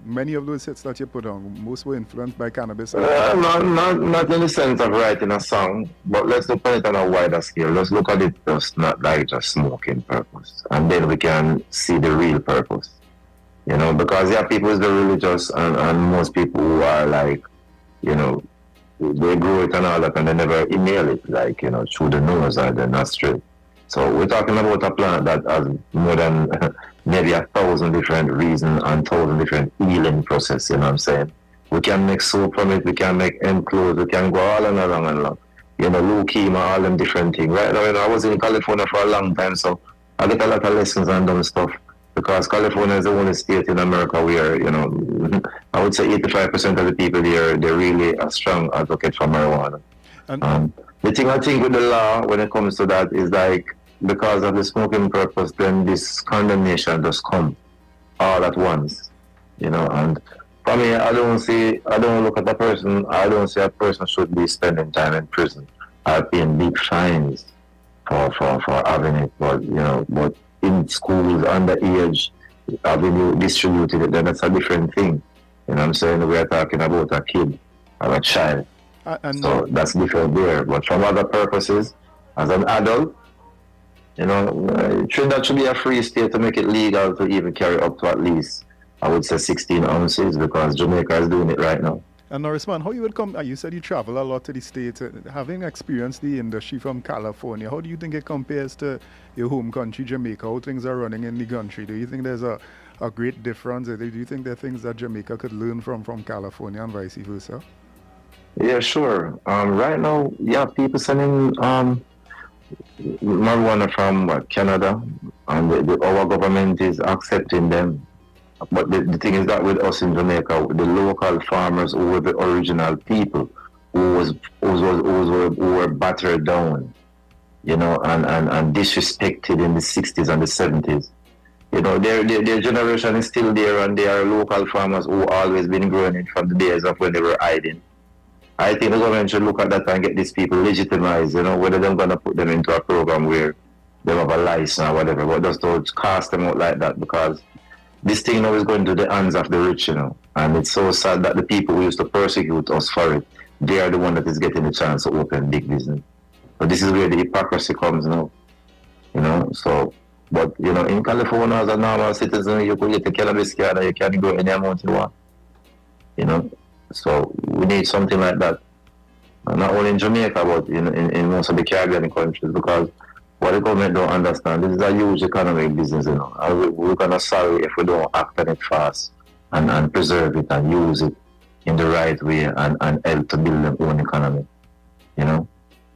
many of those hits that you put on, most were influenced by cannabis. Not in the sense of writing a song, but let's look at it on a wider scale. Let's look at it just not like just smoking purpose, and then we can see the real purpose. Because people is the religious and most people who are like, they grow it and all that and they never inhale it, like, through the nose or the nostril. So we're talking about a plant that has more than maybe 1,000 different reasons and 1,000 different healing process, you know what I'm saying? We can make soap from it, we can make end clothes, we can go all and along and along. Leukemia, all them different things. Right now, I was in California for a long time, so I get a lot of lessons and dumb stuff. Because California is the only state in America where, I would say 85% of the people there, they're really a strong advocate for marijuana. The thing I think with the law when it comes to that is like, because of the smoking purpose, then this condemnation just come all at once, and for me, I don't look at the person, I don't say a person should be spending time in prison. I've paying big fines for having it, but in schools, underage, having you distributed it, then that's a different thing. You know what I'm saying? We are talking about a kid or a child. So that's different there. But from other purposes, as an adult, Trinidad should be a free state to make it legal to even carry up to at least, I would say 16 ounces, because Jamaica is doing it right now. And Norris, man, how you would come? You said you travel a lot to the States. Having experienced the industry from California, how do you think it compares to your home country, Jamaica? How things are running in the country? Do you think there's a great difference? Do you think there are things that Jamaica could learn from California and vice versa? Yeah, sure. Right now, people sending marijuana from Canada, and our government is accepting them. But the thing is that with us in Jamaica, the local farmers who were the original people who were battered down, and disrespected in the 60s and the 70s. Their generation is still there, and they are local farmers who always been growing it from the days of when they were hiding. I think the government should look at that and get these people legitimized, whether they're going to put them into a program where they have a license or whatever, but just don't cast them out like that, because this thing now is going to the hands of the rich, and it's so sad that the people who used to persecute us for it, they are the one that is getting the chance to open big business. But this is where the hypocrisy comes now, so But, you know, in California, as a normal citizen, you could get a cannabis card and you can grow any amount you want. You know? So we need something like that. And not only in Jamaica, but in most of the Caribbean countries, because what the government don't understand, this is a huge economic business, you know. And we're going to sorry if we don't act on it fast and preserve it and use it in the right way and help to build their own economy, you know.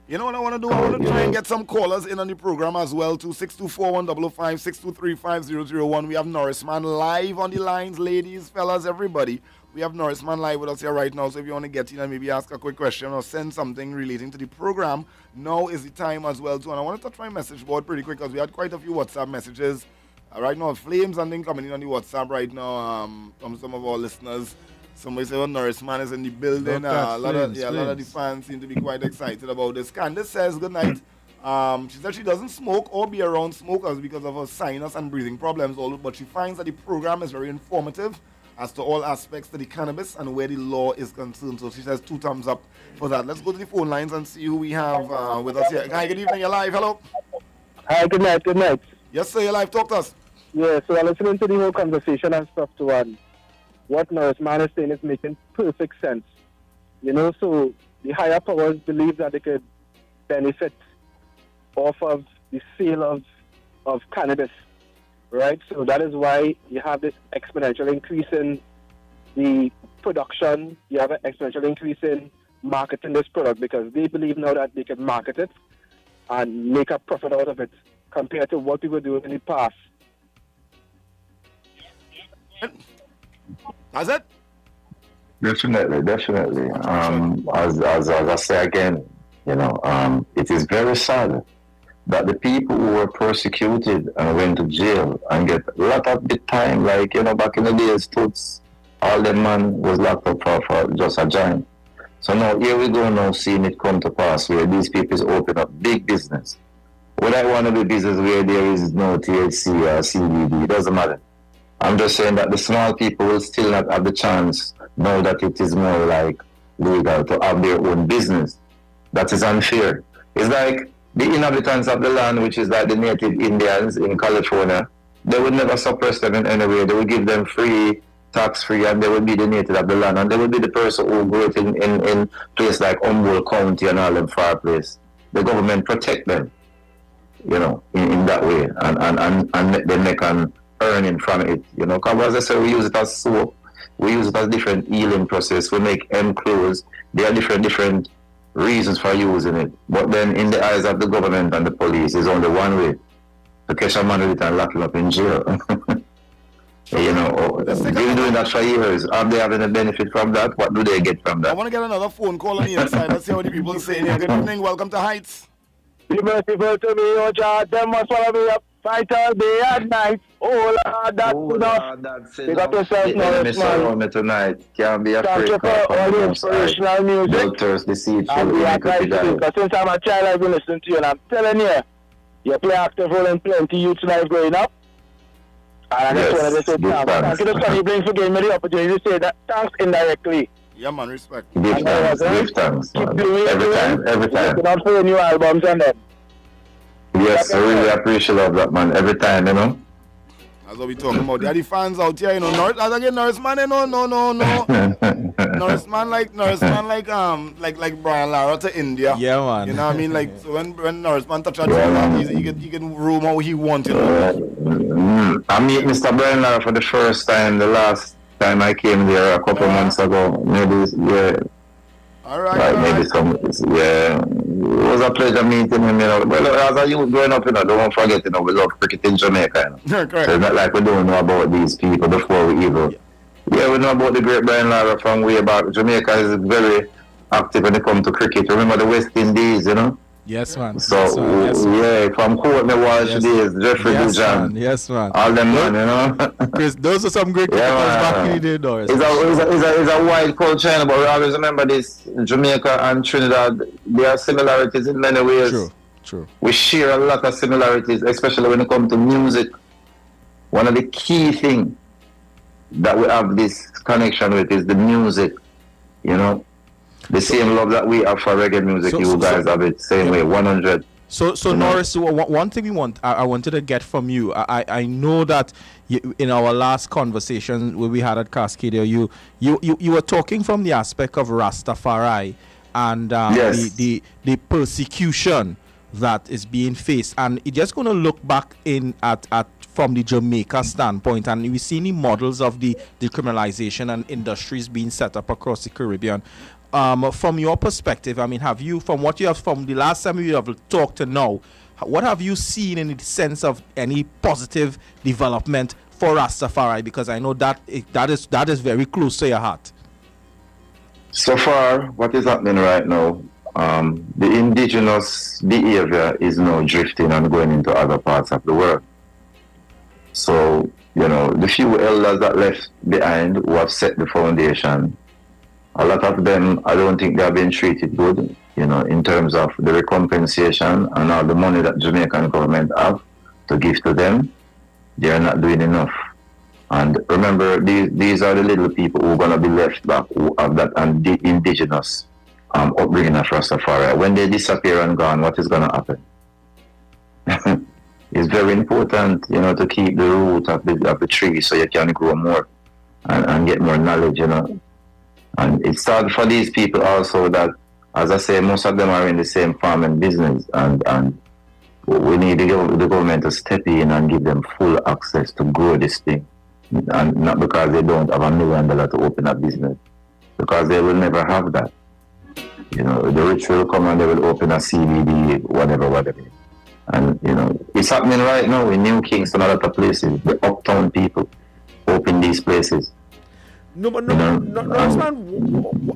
You know what I want to do? I want to try and get some callers in on the program as well, to 624-155, 623-5001. We have Norrisman live on the lines, ladies, fellas, everybody. We have Norrisman live with us here right now, so if you want to get in and maybe ask a quick question or send something relating to the program, now is the time as well too. And I want to touch my message board pretty quick, because we had quite a few WhatsApp messages right now. Flames and things coming in on the WhatsApp right now from some of our listeners. Somebody said, Norrisman is in the building. A lot of the fans seem to be quite excited about this. Candice says, good night. She said she doesn't smoke or be around smokers because of her sinus and breathing problems, but she finds that the program is very informative as to all aspects of the cannabis and where the law is concerned. So she says 2 thumbs up for that. Let's go to the phone lines and see who we have with us here. Hi, good evening. You're live. Hello. Hi, good night. Yes, sir. You're live. Talk to us. Yeah, so I'm listening to the whole conversation and stuff too, and what Norrisman is saying is making perfect sense. You know, so the higher powers believe that they could benefit off of the sale of cannabis, right? So that is why you have this exponential increase in the production. You have an exponential increase in marketing this product, because they believe now that they can market it and make a profit out of it compared to what we were doing in the past. That's it? Definitely. As I say again, you know, it is very sad that the people who were persecuted and went to jail and get a lot of the time, like, you know, back in the days, Toots, all them man was locked up for just a joint. So now here we go now, seeing it come to pass where these people open up big business. Would I want to do business where there is no THC or CBD? It doesn't matter. I'm just saying that the small people will still not have the chance now that it is more like legal to have their own business. That is unfair. It's like the inhabitants of the land, which is like the native Indians in California, they would never suppress them in any way. They would give them free, tax-free, and they would be the native of the land. And they would be the person who grew it in place like Humboldt County and all them far place. The government protect them, you know, in that way, and then they can earning from it, you know, because as I said, we use it as soap, we use it as different healing process, we make M clothes. There are different reasons for using it, but then in the eyes of the government and the police, there's only one way: to catch a man with it and lock him up in jail. You know, they've been doing that for years. Are they having a benefit from that? What do they get from that? I want to get another phone call on the inside. Let's see what the people are saying here. Good evening, welcome to Hightts. People to me, oh God, them must follow me up, fight all day and night. Oh Lord, that's enough. That's enough. You got yourself Norrisman. Me tonight. Can't be afraid. Thank you for all the inspirational music. Doctors deceitful. And we are trying to do, because since I'm a child, I've been listening to you, and I'm telling you, you play active role in plenty youth life growing up. And I just wanted to say thanks. Thank you to Sonny Bling for giving me the opportunity to say that thanks indirectly. Yeah, man, respect. Give thanks. Keep doing Every time. Looking out for your new albums and then. Yes, I really appreciate that, man. Every time, you know. That's what we talking about. There are the fans out here, you know. Norrisman, you know, no. Norrisman like Brian Lara to India. Yeah, man. You know what I mean? Like, so when Norrisman touch a drum, he can roam how he wants, you know. I meet Mr. Brian Lara for the first time, the last time I came there a couple months ago. Maybe, yeah. All right. Maybe some, yeah. It was a pleasure meeting him, you know. Well, as a youth growing up, you know, don't forget, you know, we love cricket in Jamaica, you know. Correct. So it's not like we don't know about these people before we even. Yeah, we know about the great Brian Lara from way back. Jamaica is very active when it comes to cricket. Remember the West Indies, you know? Yes, man. So, yes, man. yeah, from Courtney Walsh days, Jeffrey Dujan. Yes, man. All them, man, you know? Chris, those are some great cricketers back in the day, Doris. It's a wide culture, but we always remember this. Jamaica and Trinidad, there are similarities in many ways. True. We share a lot of similarities, especially when it comes to music. One of the key things that we have this connection with is the music, you know? The same love that we have for reggae music, you guys have it same way, 100. So Norris, one thing I wanted to get from you. I know that in our last conversation where we had at Cascadia, you were talking from the aspect of Rastafari and yes. the persecution that is being faced, and you're just going to look back at from the Jamaica standpoint, and we see any models of the decriminalization and industries being set up across the Caribbean. From your perspective, I mean, have you, from what you have, from the last time you have talked to now, what have you seen in the sense of any positive development for Rastafari? Because I know that that is very close to your heart. So far, what is happening right now, the indigenous behavior is now drifting and going into other parts of the world. So, the few elders that left behind who have set the foundation, a lot of them, I don't think they have been treated good, in terms of the recompensation and all the money that Jamaican government have to give to them. They are not doing enough. And remember, these are the little people who are going to be left back, who have that and the indigenous upbringing of Rastafari. When they disappear and gone, what is going to happen? It's very important, to keep the root of the tree so you can grow more and get more knowledge, And it's hard for these people also that, as I say, most of them are in the same farming business, and we need the government to step in and give them full access to grow this thing. And not because they don't have $1 million to open a business, because they will never have that. The rich will come and they will open a CBD, whatever. And, it's happening right now in New Kingston and other places. The uptown people open these places. No, man.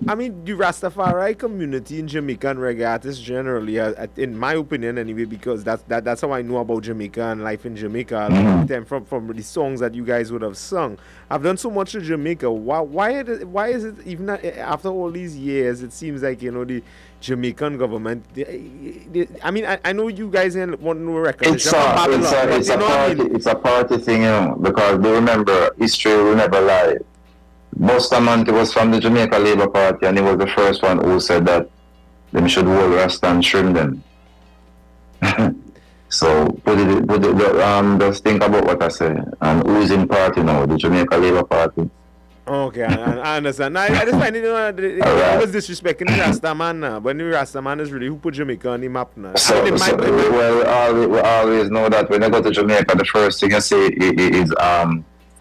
I mean, the Rastafari community in Jamaica and reggae artists generally, in my opinion anyway, because that's how I know about Jamaica and life in Jamaica. Them from the songs that you guys would have sung. I've done so much in Jamaica. Why is it even after all these years? It seems like the Jamaican government. I mean, I know you guys want no record. It's a party thing, because they remember history will never lie. Bustamante was from the Jamaica Labour Party, and he was the first one who said that them should hold Rasta and trim them. So just think about what I say. And who's in party now? The Jamaica Labour Party. Okay, I understand. I just find it was disrespecting the Rasta man now. But the Rasta man is really who put Jamaica on the map now. We always know that when I go to Jamaica, the first thing I say is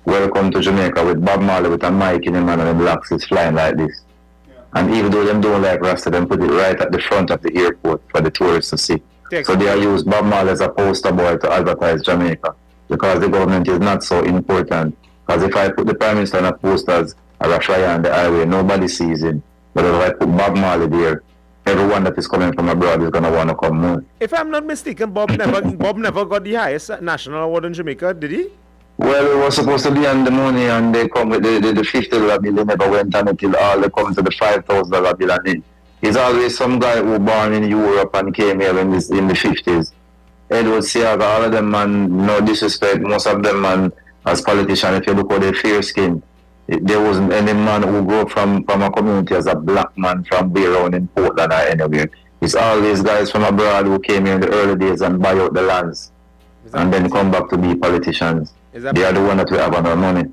welcome to Jamaica with Bob Marley with a mic in him and the blacks is flying like this. Yeah. And even though them don't like Rasta, them put it right at the front of the airport for the tourists to see. So they are used Bob Marley as a poster boy to advertise Jamaica, because the government is not so important. Because if I put the Prime Minister on a poster as a flyer on the highway, nobody sees him. But if I put Bob Marley there, everyone that is coming from abroad is going to want to come more. If I'm not mistaken, Bob never got the highest national award in Jamaica, did he? Well, it was supposed to be on the money, and they come with the $50 bill. They never went on until all they come to the $5,000 bill. And he's always some guy who born in Europe and came here in the 50s. Edward Siaga, all of them, man, no disrespect, most of them, man, as politicians, if you look at their fair skin, there wasn't any man who grew up from a community as a black man from way around in Portland or anywhere. It's all these guys from abroad who came here in the early days and buy out the lands and then come back to be politicians. They are the one that we have on our money.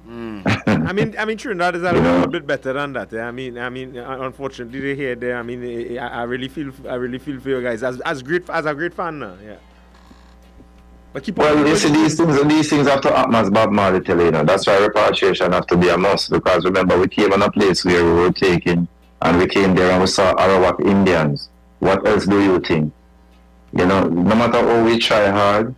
I mean, Trinidad is a little bit better than that. I mean, unfortunately, here, there. I mean, I really feel for you guys as a great fan now. Yeah. But you see, these things have to happen, as Bob Marley tell you. That's why repatriation have to be a must. Because remember, we came on a place where we were taken, and we came there and we saw Arawak Indians. What else do you think? No matter how we try hard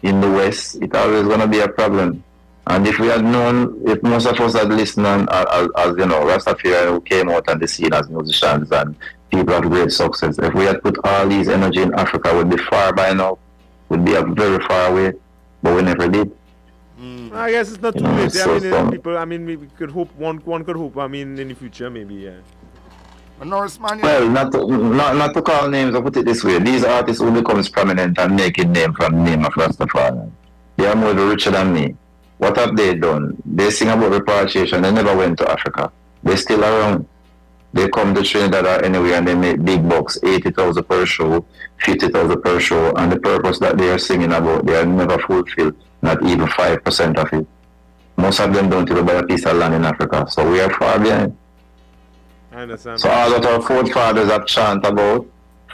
in the West, it's always going to be a problem. And if we had known, if most of us had listened, as Rastafari who came out on the scene as musicians and people of great success, if we had put all these energy in Africa, we'd be far by now. We'd be very far away, but we never did. I guess it's not too late. We could hope, one could hope, in the future, maybe, yeah. Well, not to call names, I'll put it this way. These artists who becomes prominent and making name from the name of Rastafari, they are more richer than me. What have they done? They sing about repatriation. They never went to Africa. They're still around. They come to Trinidad or anywhere and they make big bucks, 80,000 per show, 50,000 per show, and the purpose that they are singing about, they are never fulfilled, not even 5% of it. Most of them don't even buy a piece of land in Africa, so we are far behind. I understand. So all that our forefathers have chanted about,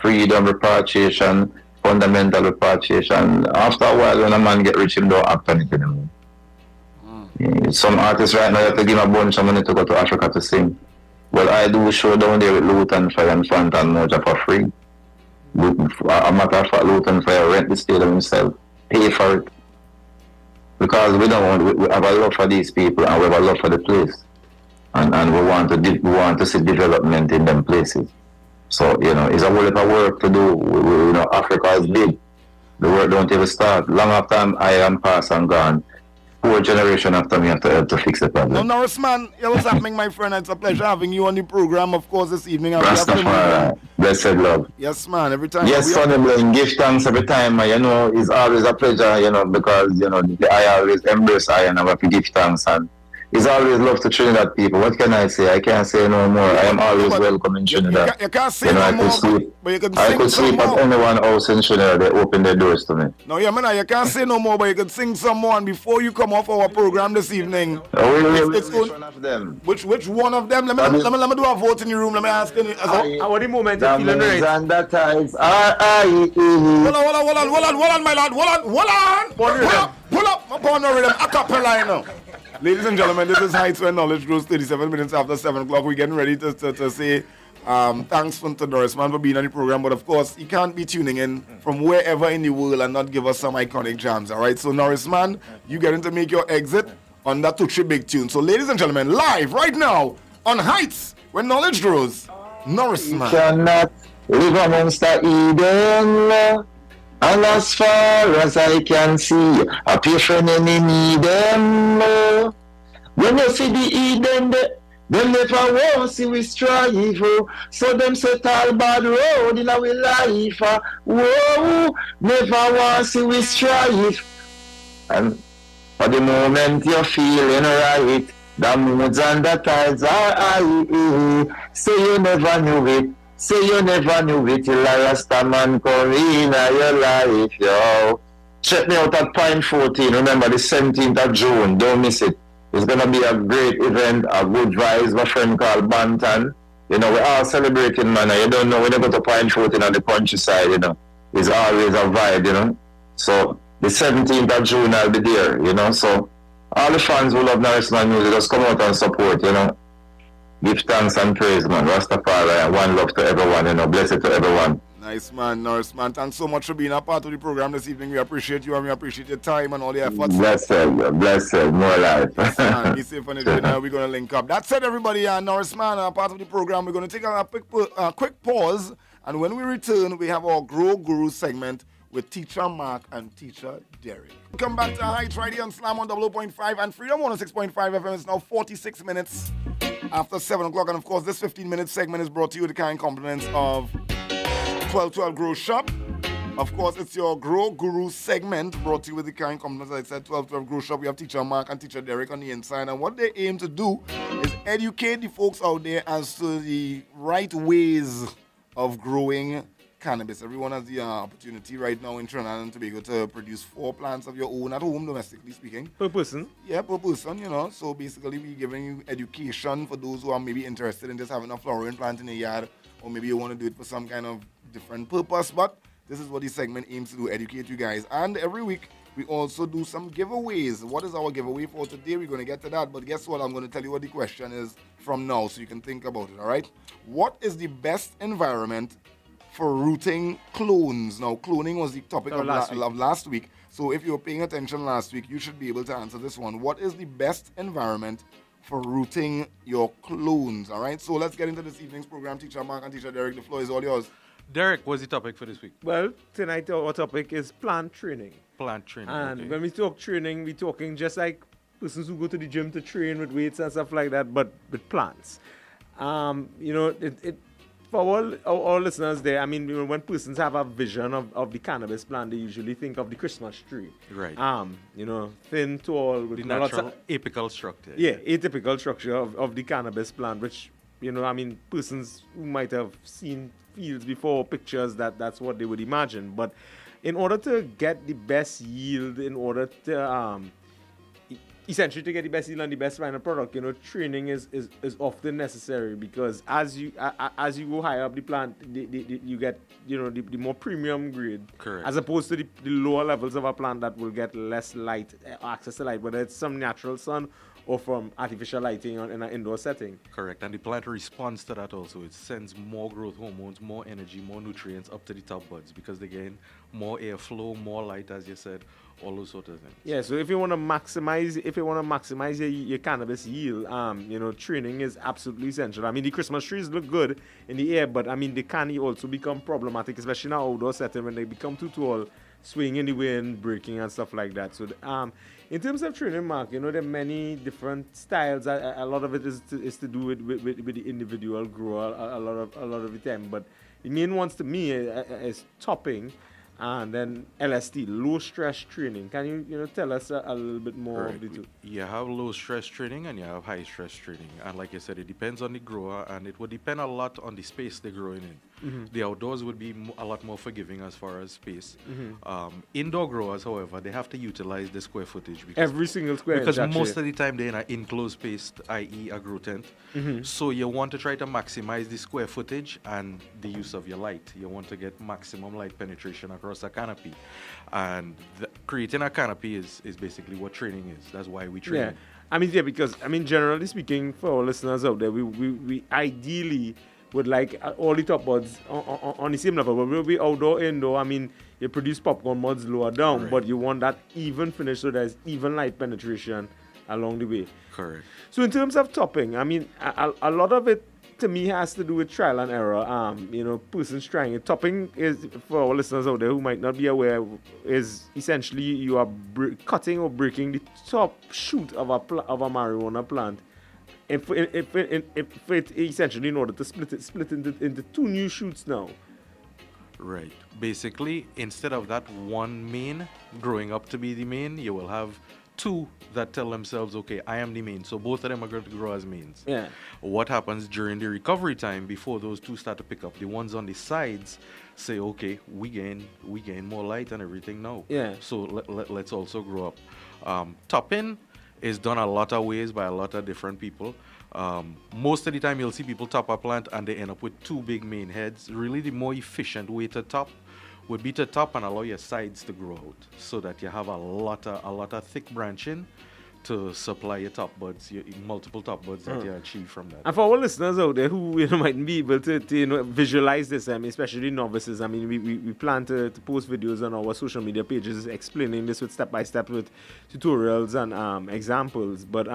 freedom, repatriation, fundamental repatriation, after a while when a man get rich, him don't act on it anymore. Some artists right now have to give a bunch of money to go to Africa to sing. Well, I do show down there with Luton Fire and Font and Moja for free. A matter of fact, Luton Fire rent the stadium himself, pay for it. Because we have a love for these people and we have a love for the place. And we want to see development in them places. So, it's a whole lot of work to do. Africa is big. The work don't even start. Long after I am past and gone, 4 generations after me have to help to fix the problem. No, Norris, man, what's happening, my friend? It's a pleasure having you on the program, of course, this evening. Rastafari, blessed love. Yes, man, every time. Yes, Sonny Blaine, give thanks every time. It's always a pleasure, because, I always embrace and I have to give thanks. And it's always love to Trinidad people. What can I say? I can't say no more. I am always welcome in Trinidad. You can't say no more, but you can sing. I could sleep at anyone else in Trinidad. They open their doors to me. No, you can't say no more, but you can sing some more. And before you come off our program this evening, which one of them? Which one of them? Let me do a vote in the room. Let me ask you. What the moment you're feeling right? And that is Hold on, my lord. Pull up. My partner rhythm. A cappella, Ladies and gentlemen, this is Hightts where knowledge grows. 37 minutes after 7 o'clock. We're getting ready to say thanks to Norris, man, for being on the program. But of course, you can't be tuning in from wherever in the world and not give us some iconic jams, all right? So, Norris, man, you getting to make your exit on that Tucci big tune. So, ladies and gentlemen, live right now on Hightts where knowledge grows. Norris, man. You cannot live amongst the Eden. And as far as I can see, a pure friend enemy them. When you see the Eden, them never want see we strive. So them set all bad road in our life. Whoa, never want see we strive. And for the moment you're feeling right, the moods and the tides are high. Say you never knew it. Say you never knew it till a Rasta man come in your life, yo. Check me out at Pine 14. Remember the 17th of June. Don't miss it. It's gonna be a great event, a good vibes. My friend called Bantan. We're all celebrating, man. You don't know when you go to Pine 14 on the countryside, it's always a vibe, So the 17th of June I'll be there, So all the fans who love Norris Man music, just come out and support, Give thanks and praise, man. Rastafari, and one love to everyone, blessed to everyone. Nice, man, Norris, man. Thanks so much for being a part of the program this evening. We appreciate you and we appreciate your time and all the efforts. Blessed, more life. Yes, man. Be safe on the journey. We're going to link up. That's it, everybody. Norris, man, a part of the program. We're going to take a quick pause. And when we return, we have our Grow Guru segment with Teacher Mark and Teacher Derek. Come back to Hightts right here on Slam on 00.5 and Freedom 106.5 FM. It's now 46 minutes after 7 o'clock. And of course, this 15-minute segment is brought to you with the kind compliments of 1212 Grow Shop. Of course, it's your Grow Guru segment brought to you with the kind compliments, as I said, 1212 Grow Shop. We have Teacher Mark and Teacher Derek on the inside. And what they aim to do is educate the folks out there as to the right ways of growing cannabis. Everyone has the opportunity right now in Trinidad and Tobago to produce 4 plants of your own at home, domestically speaking. Per person? Yeah, per person, So basically, we're giving you education for those who are maybe interested in just having a flowering plant in the yard, or maybe you want to do it for some kind of different purpose. But this is what this segment aims to do, educate you guys. And every week, we also do some giveaways. What is our giveaway for today? We're going to get to that. But guess what? I'm going to tell you what the question is from now so you can think about it, all right? What is the best environment for rooting clones? Now, cloning was the topic of last week. So if you were paying attention last week, you should be able to answer this one. What is the best environment for rooting your clones? All right, so let's get into this evening's program. Teacher Mark and Teacher Derek, the floor is all yours. Derek, what's the topic for this week? Well, tonight our topic is plant training. Plant training. And when we talk training, we're talking just like persons who go to the gym to train with weights and stuff like that, but with plants. For all listeners there, when persons have a vision of the cannabis plant, they usually think of the Christmas tree. Right. Thin, tall. With the natural apical structure. Yeah, atypical structure of the cannabis plant, which persons who might have seen fields before, pictures, that's what they would imagine. But in order to get the best yield, in order to essentially to get the best yield and the best final product, training is often necessary, because as you go higher up the plant, you get the more premium grade. Correct. As opposed to the lower levels of a plant that will get less light, access to light, whether it's some natural sun or from artificial lighting in an indoor setting. Correct, and the plant responds to that also. It sends more growth hormones, more energy, more nutrients up to the top buds, because they gain more airflow, more light, as you said, all those sort of things. Yeah, so if you want to maximize your cannabis yield, training is absolutely essential. The Christmas trees look good in the air, but they can also become problematic, especially in an outdoor setting when they become too tall, swinging in the wind, breaking and stuff like that. So in terms of training, Mark, there are many different styles. A lot of it is to do with the individual grower a lot of the time. But the main ones to me is topping, and then LST, low stress training. Can you tell us a little bit more of the two? You have low stress training and you have high stress training. And like I said, it depends on the grower, and it would depend a lot on the space they're growing in. Mm-hmm. The outdoors would be a lot more forgiving as far as space. Mm-hmm. Indoor growers, however, they have to utilize the square footage. Every single square because inch, most of the time they're in an enclosed space, i.e. a grow tent. Mm-hmm. So you want to try to maximize the square footage and the use of your light. You want to get maximum light penetration across a canopy. And creating a canopy is basically what training is. That's why we train. Yeah. Because generally speaking, for our listeners out there, we ideally would like all the top buds on the same level. But we'll be outdoor, indoor. You produce popcorn buds lower down, but you want that even finish, so there's even light penetration along the way. Correct. So in terms of topping, a lot of it to me has to do with trial and error. Persons trying it. Topping is, for our listeners out there who might not be aware, is essentially you are cutting or breaking the top shoot of a marijuana plant. If it essentially, in order to split into two new shoots now. Right. Basically, instead of that one main growing up to be the main, you will have two that tell themselves, okay, I am the main. So both of them are going to grow as mains. Yeah. What happens during the recovery time before those two start to pick up? The ones on the sides say, okay, we gain more light and everything now. Yeah. So let's also grow up. Topping is done a lot of ways by a lot of different people. Most of the time you'll see people top a plant and they end up with two big main heads. Really the more efficient way to top would be to top and allow your sides to grow out, so that you have a lot of thick branching to supply your top buds, your multiple top buds that you achieve from that. And for our listeners out there who mightn't be able to visualize this, especially novices, we plan to post videos on our social media pages explaining this with step-by-step with tutorials and examples. But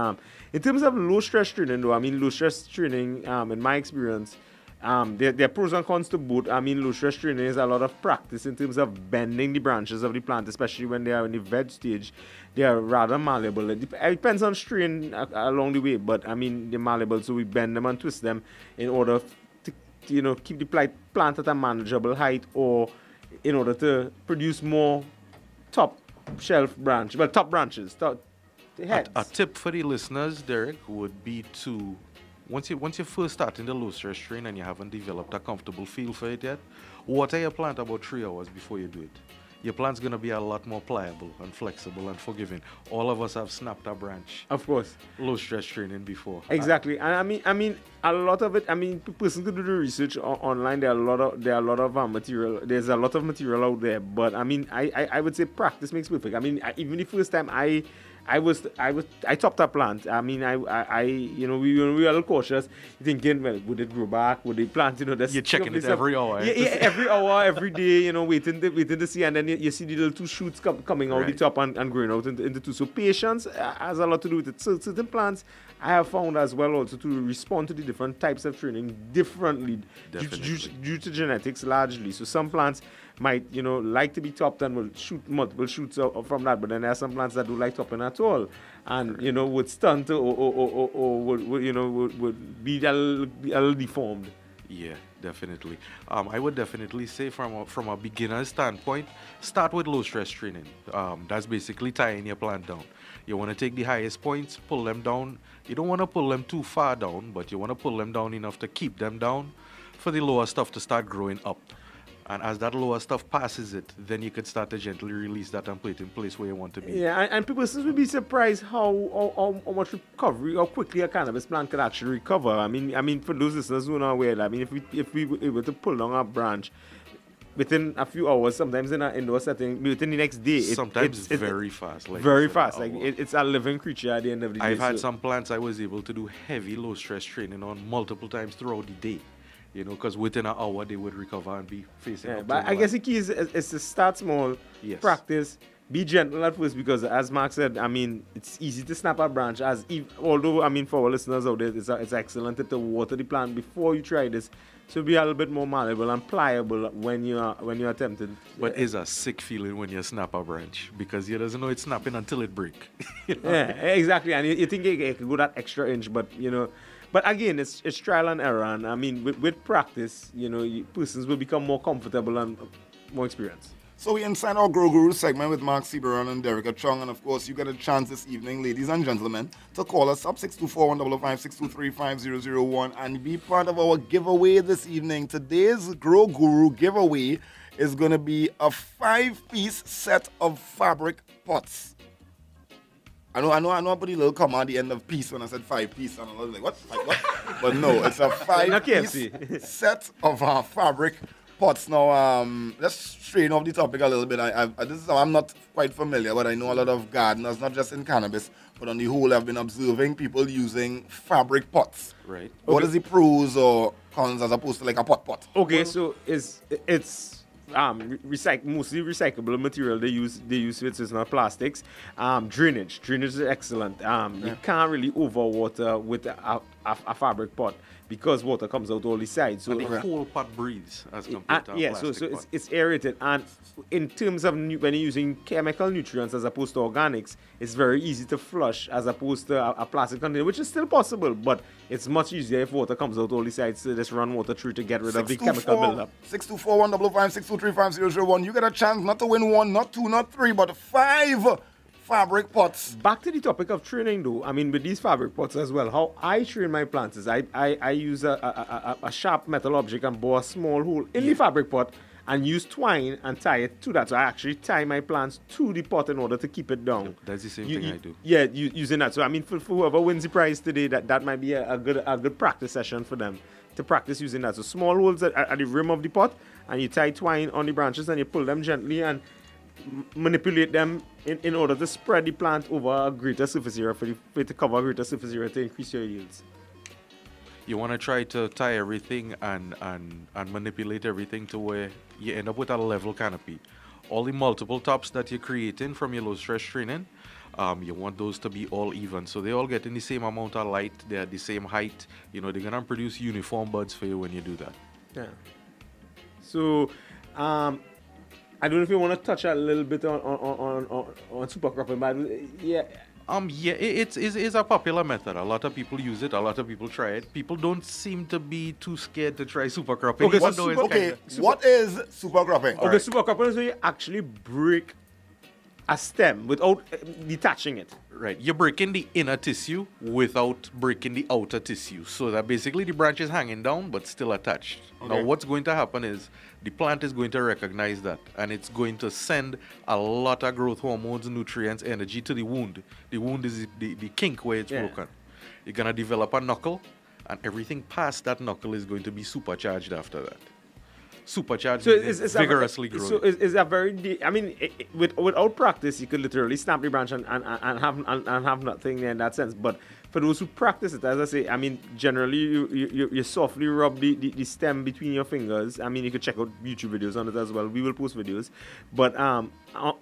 in terms of low stress training though, low stress training, in my experience, there are pros and cons to both. Low stress training is a lot of practice in terms of bending the branches of the plant, especially when they are in the veg stage. They are rather malleable. It depends on strain along the way, but they're malleable, so we bend them and twist them in order to keep the plant at a manageable height, or in order to produce more top branches, heads. A tip for the listeners, Derek, would be to once you first start in the low stress strain and you haven't developed a comfortable feel for it yet, water your plant about 3 hours before you do it. Your plant's going to be a lot more pliable and flexible and forgiving. All of us have snapped a branch. Of course. Low stress training before. Exactly. And a lot of it, person could do the research online. There are a lot of material. There's a lot of material out there. But I would say practice makes perfect. Even the first time I topped a plant. We were a little cautious, thinking, well, would it grow back? Would the plant, you're checking it every hour. Yeah, every hour, every day, waiting to see, and then you see the little two shoots coming out the top and growing out into two. So patience has a lot to do with it. So certain plants I have found as well also to respond to the different types of training differently due to genetics largely. So some plants might like to be topped and will shoot multiple shoots from that, but then there are some plants that do like topping at all, and would stunt or would be a little deformed. Yeah, definitely. I would definitely say from a beginner's standpoint, start with low stress training. That's basically tying your plant down. You want to take the highest points, pull them down. You don't want to pull them too far down, but you want to pull them down enough to keep them down for the lower stuff to start growing up. And as that lower stuff passes it, then you could start to gently release that and put it in place where you want to be. Yeah, and people will be surprised how much recovery, how quickly a cannabis plant can actually recover. I mean, for those listeners who are not aware, I mean, if we were able to pull down a branch within a few hours, sometimes in an indoor setting, within the next day, sometimes it's very fast. Like very fast. Like it's a living creature at the end of the day. I've had some plants I was able to do heavy low stress training on multiple times throughout the day. You know, because within an hour they would recover and be facing up. But I guess the key is to start small, practice, be gentle at first, because as Mark said, I mean, it's easy to snap a branch. Although, I mean, for our listeners out there, it's excellent to water the plant before you try this, so be a little bit more malleable and pliable when you're attempting. But it's a sick feeling when you snap a branch, because you doesn't know it's snapping until it breaks. You know? Yeah, exactly. And you think it could go that extra inch, but you know. But again, it's trial and error, and I mean, with practice, you know, persons will become more comfortable and more experienced. So we inside our Grow Guru segment with Mark Seaburan and Derek Chung, and of course, you get a chance this evening, ladies and gentlemen, to call us up 624-155-623-5001 and be part of our giveaway this evening. Today's Grow Guru giveaway is going to be a 5-piece set of fabric pots. I know I put a little comma at the end of piece when I said 5-piece, and I was like, what? Like, what? But no, it's a 5-piece set of fabric pots. Now, let's straighten off the topic a little bit. I'm not quite familiar, but I know a lot of gardeners, not just in cannabis, but on the whole, I've been observing people using fabric pots. Right. What is the pros or cons as opposed to like a pot? Okay, so it's mostly recyclable material they use which is not plastics. Drainage is excellent. You can't really overwater with a fabric pot because water comes out all the sides. So the whole pot breathes as compared to a plastic pot. It's aerated, and in terms of when you're using chemical nutrients as opposed to organics, it's very easy to flush as opposed to a plastic container, which is still possible, but it's much easier if water comes out all the sides to just run water through to get rid of the chemical buildup. 624-155-623-5001. You get a chance not to win 1, not 2, not 3, but 5 fabric pots. Back to the topic of training, though. I mean, with these fabric pots as well, how I train my plants is I use a sharp metal object and bore a small hole in the fabric pot and use twine and tie it to that. So I actually tie my plants to the pot in order to keep it down. Yep, that's the same thing I do. Yeah, using that. So I mean, for whoever wins the prize today, that might be a good practice session for them to practice using that. So small holes at the rim of the pot, and you tie twine on the branches and you pull them gently and manipulate them in order to spread the plant over a greater surface area for it to cover a greater surface area to increase your yields. You want to try to tie everything and manipulate everything to where you end up with a level canopy. All the multiple tops that you're creating from your low stress training, you want those to be all even. So they all get in the same amount of light, they're at the same height. You know, they're going to produce uniform buds for you when you do that. Yeah. So, I don't know if you want to touch a little bit on super cropping, but yeah. It's a popular method. A lot of people use it. A lot of people try it. People don't seem to be too scared to try super cropping. Okay, what is super cropping? Okay, super cropping is when you actually break a stem without detaching it. Right. You're breaking the inner tissue without breaking the outer tissue. So that basically the branch is hanging down but still attached. Okay. Now what's going to happen is the plant is going to recognize that, and it's going to send a lot of growth hormones, nutrients, energy to the wound. The wound is the kink where it's broken. You're going to develop a knuckle, and everything past that knuckle is going to be supercharged after that. Supercharged, vigorously growing. So it's a very, I mean, without practice, you could literally snap the branch and have nothing there in that sense. But for those who practice it, as I say, I mean, generally you softly rub the stem between your fingers. I mean, you could check out YouTube videos on it as well. We will post videos, but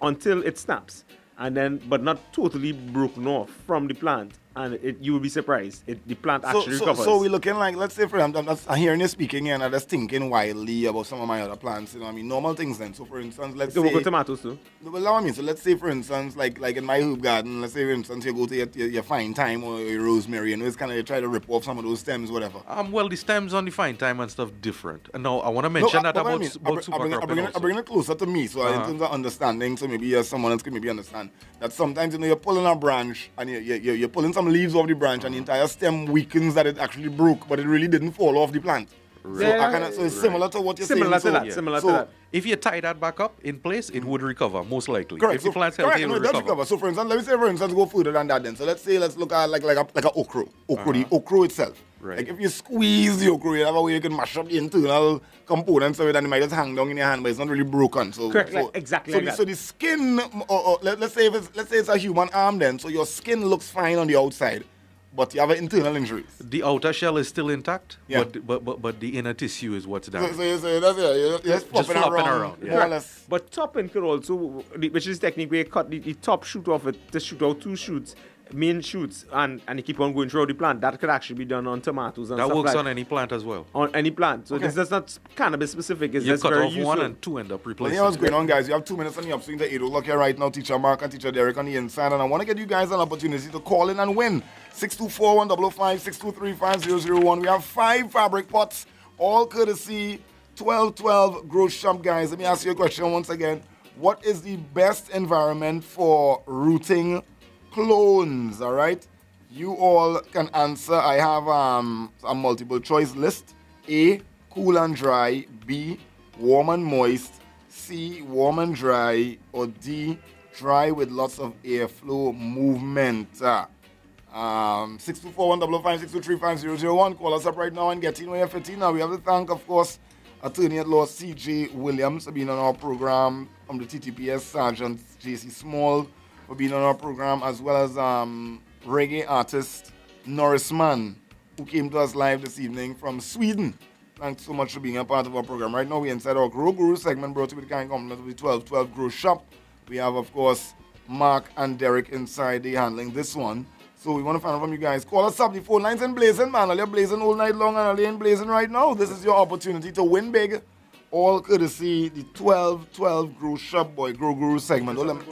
until it snaps, and then but not totally broken off from the plant. and you will be surprised. The plant actually recovers. So we're looking like, let's say, for example, I'm hearing you speaking here and I'm just thinking wildly about some of my other plants. You know, I mean, normal things then. So, for instance, let's say... tomatoes too. Well, what I mean, so let's say, for instance, like in my herb garden, let's say, for instance, you go to your fine thyme or your rosemary and it's kind of you try to rip off some of those stems, whatever. Well, the stems on the fine thyme and stuff different. And now I want to mention that about super cropping. I bring it closer to me, so in terms of understanding, so maybe someone else can maybe understand that sometimes, you know, you're pulling a branch and you're pulling some leaves off the branch and the entire stem weakens that it actually broke, but it really didn't fall off the plant. Right. So it's similar to what you're saying. Similar to that. If you tie that back up in place, it would recover, most likely. Correct. If the plant's healthy, it would recover. So for instance, let's go further than that then. So let's look at like a okra. The okra itself. Right. Like if you squeeze the okra, you have a way you can mash up the internal components of it and it might just hang down in your hand, but it's not really broken. So correct, exactly. So the skin, let's say it's a human arm then, so your skin looks fine on the outside, but you have internal injuries. The outer shell is still intact, yeah. but the inner tissue is what's damaged. So that's it. You're just flopping around. Yeah. More or less. But topping could also, which is technically you cut the top shoot off it to shoot out two shoots, main shoots, and you keep on going throughout the plant. That could actually be done on tomatoes and that stuff works like on any plant as well. On any plant. So this is not cannabis specific. It's you just cut very off useful. one and two end up replacing. Well, what's going on, guys? You have 2 minutes on the upswing to 8 o'clock here right now. Teacher Mark and Teacher Derek on the inside, and I want to get you guys an opportunity to call in and win. 624-155, 623-5001. We have 5 fabric pots, all courtesy 1212 Grow Shop, guys. Let me ask you a question once again. What is the best environment for rooting clones? All right, you all can answer. I have a multiple choice list. A, cool and dry. B, warm and moist. C, warm and dry. Or D, dry with lots of airflow movement. 624-155-623-5001. Call us up right now and get in where you're fitting. Now we have to thank, of course, Attorney at Law C.J. Williams for being on our program, from the TTPS Sergeant J.C. Small for being on our program, as well as reggae artist Norris Mann, who came to us live this evening from Sweden. Thanks so much for being a part of our program. Right now we're inside our Grow Guru segment, brought to you with the kind compliment of the 1212 Grow Shop. We have, of course, Mark and Derek inside. They're handling this one. So we want to find out from you guys. Call us up. The phone lines ain't blazing, man. Are you blazing all night long and are they ain't blazing right now? This is your opportunity to win big. All courtesy the 1212 Grow Shop Boy Grow Guru segment. Don't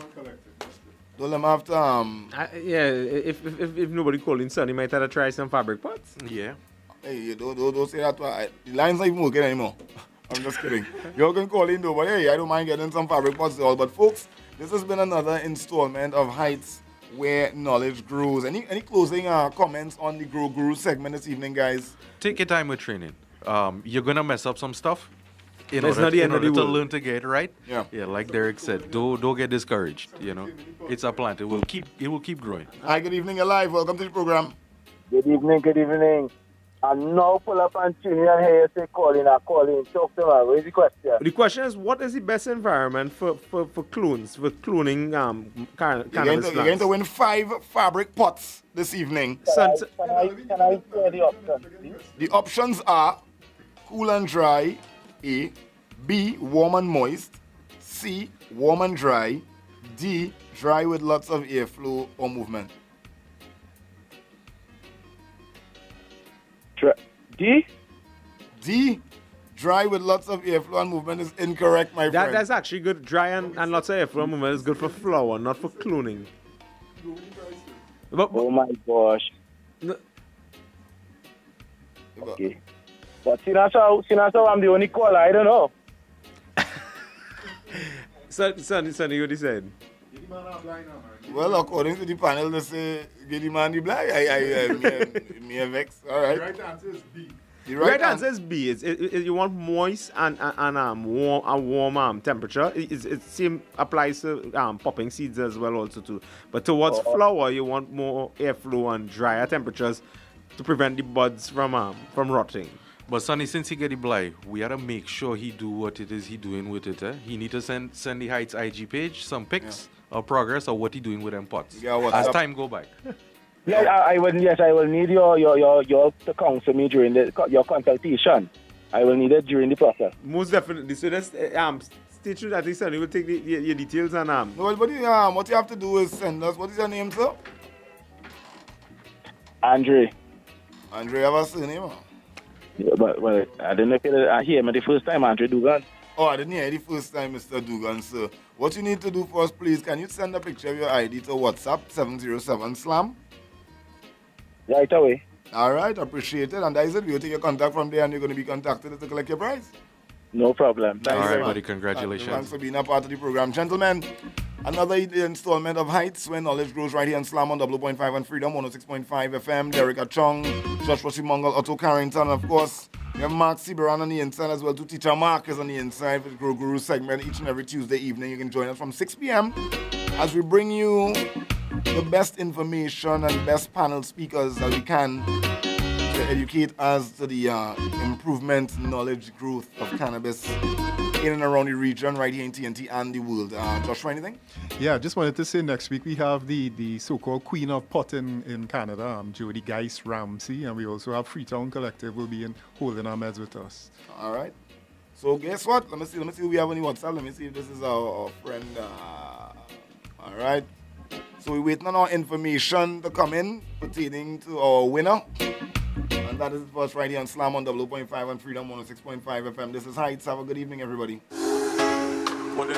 let them have to if nobody calling son, he might have to try some fabric pots. Yeah. Hey, you don't say that. The line's not even working anymore. I'm just kidding. You can call in though, but hey, I don't mind getting some fabric pots all. But folks, this has been another installment of Hightts, where knowledge grows. Any closing comments on the Grow Guru segment this evening, guys? Take your time with training. You're gonna mess up some stuff in order to learn to get it right. Yeah. Yeah, like Derek said, don't get discouraged. You know, it's a plant. It will keep growing. Hi, good evening, you're live. Welcome to the program. Good evening. And now pull up and tune in and hear you say calling. Talk to her. Where's the question? The question is, what is the best environment for clones, for cloning cannabis plants? You're going to win 5 fabric pots this evening. Can I share the options, please? The options are cool and dry, A. B, warm and moist. C, warm and dry. D, dry with lots of airflow or movement. D? D, dry with lots of airflow and movement is incorrect, my friend. That's actually good. Dry and lots of airflow movement is good for flower, not for cloning. Oh my gosh. No. Okay. But see now I'm the only caller, I don't know. Sonny, what he said? Well, according to the panel, they say get the man the black. Me a vex. All right. The right answer is B. The right answer is B. You want moist and warm temperature. It same applies to popping seeds as well also too. But towards flower, you want more airflow and drier temperatures to prevent the buds from rotting. But Sonny, since he get the blight, we gotta make sure he do what it is he doing with it. He need to send the Hightts IG page some pics of progress of what he doing with them pots as time go by. I will need your to counsel me during your consultation. I will need it during the process. Most definitely. So that's stay tuned. I think Sonny will take your details and Well, what you have to do is send us. What is your name, sir? Andre. Andre, have a surname? Yeah, but I didn't know if you hear me the first time, Andre Dugan. Oh, I didn't hear the first time, Mr. Dugan, sir. What you need to do for us, please, can you send a picture of your ID to WhatsApp 707-SLAM? Right away. All right, appreciate it. And that is it. We'll take your contact from there and you're going to be contacted to collect your prize. No problem. All right, buddy. Congratulations. Thanks for being a part of the program. Gentlemen, another installment of Hightts, where knowledge grows right here in Slam on 0.5 and Freedom 106.5 FM. Derek Achong, Joshua Simongal, Otto Carrington, and of course, we have Mark Siberan on the inside as well. Two teacher Mark is on the inside for the Grow Guru segment each and every Tuesday evening. You can join us from 6 p.m. as we bring you the best information and best panel speakers that we can to educate us to the improvement, knowledge, growth of cannabis in and around the region, right here in TNT and the world. Joshua, anything? Yeah, I just wanted to say next week we have the so-called Queen of Pot in Canada, Jody Geis Ramsey, and we also have Freetown Collective will be holding our meds with us. All right. So guess what? Let me see who we have on the WhatsApp. Let me see if this is our friend. All right. So we're waiting on our information to come in pertaining to our winner. And that is for us right here on Slam on 0.5 and Freedom 106.5 FM. This is Hightts. Have a good evening, everybody. Well,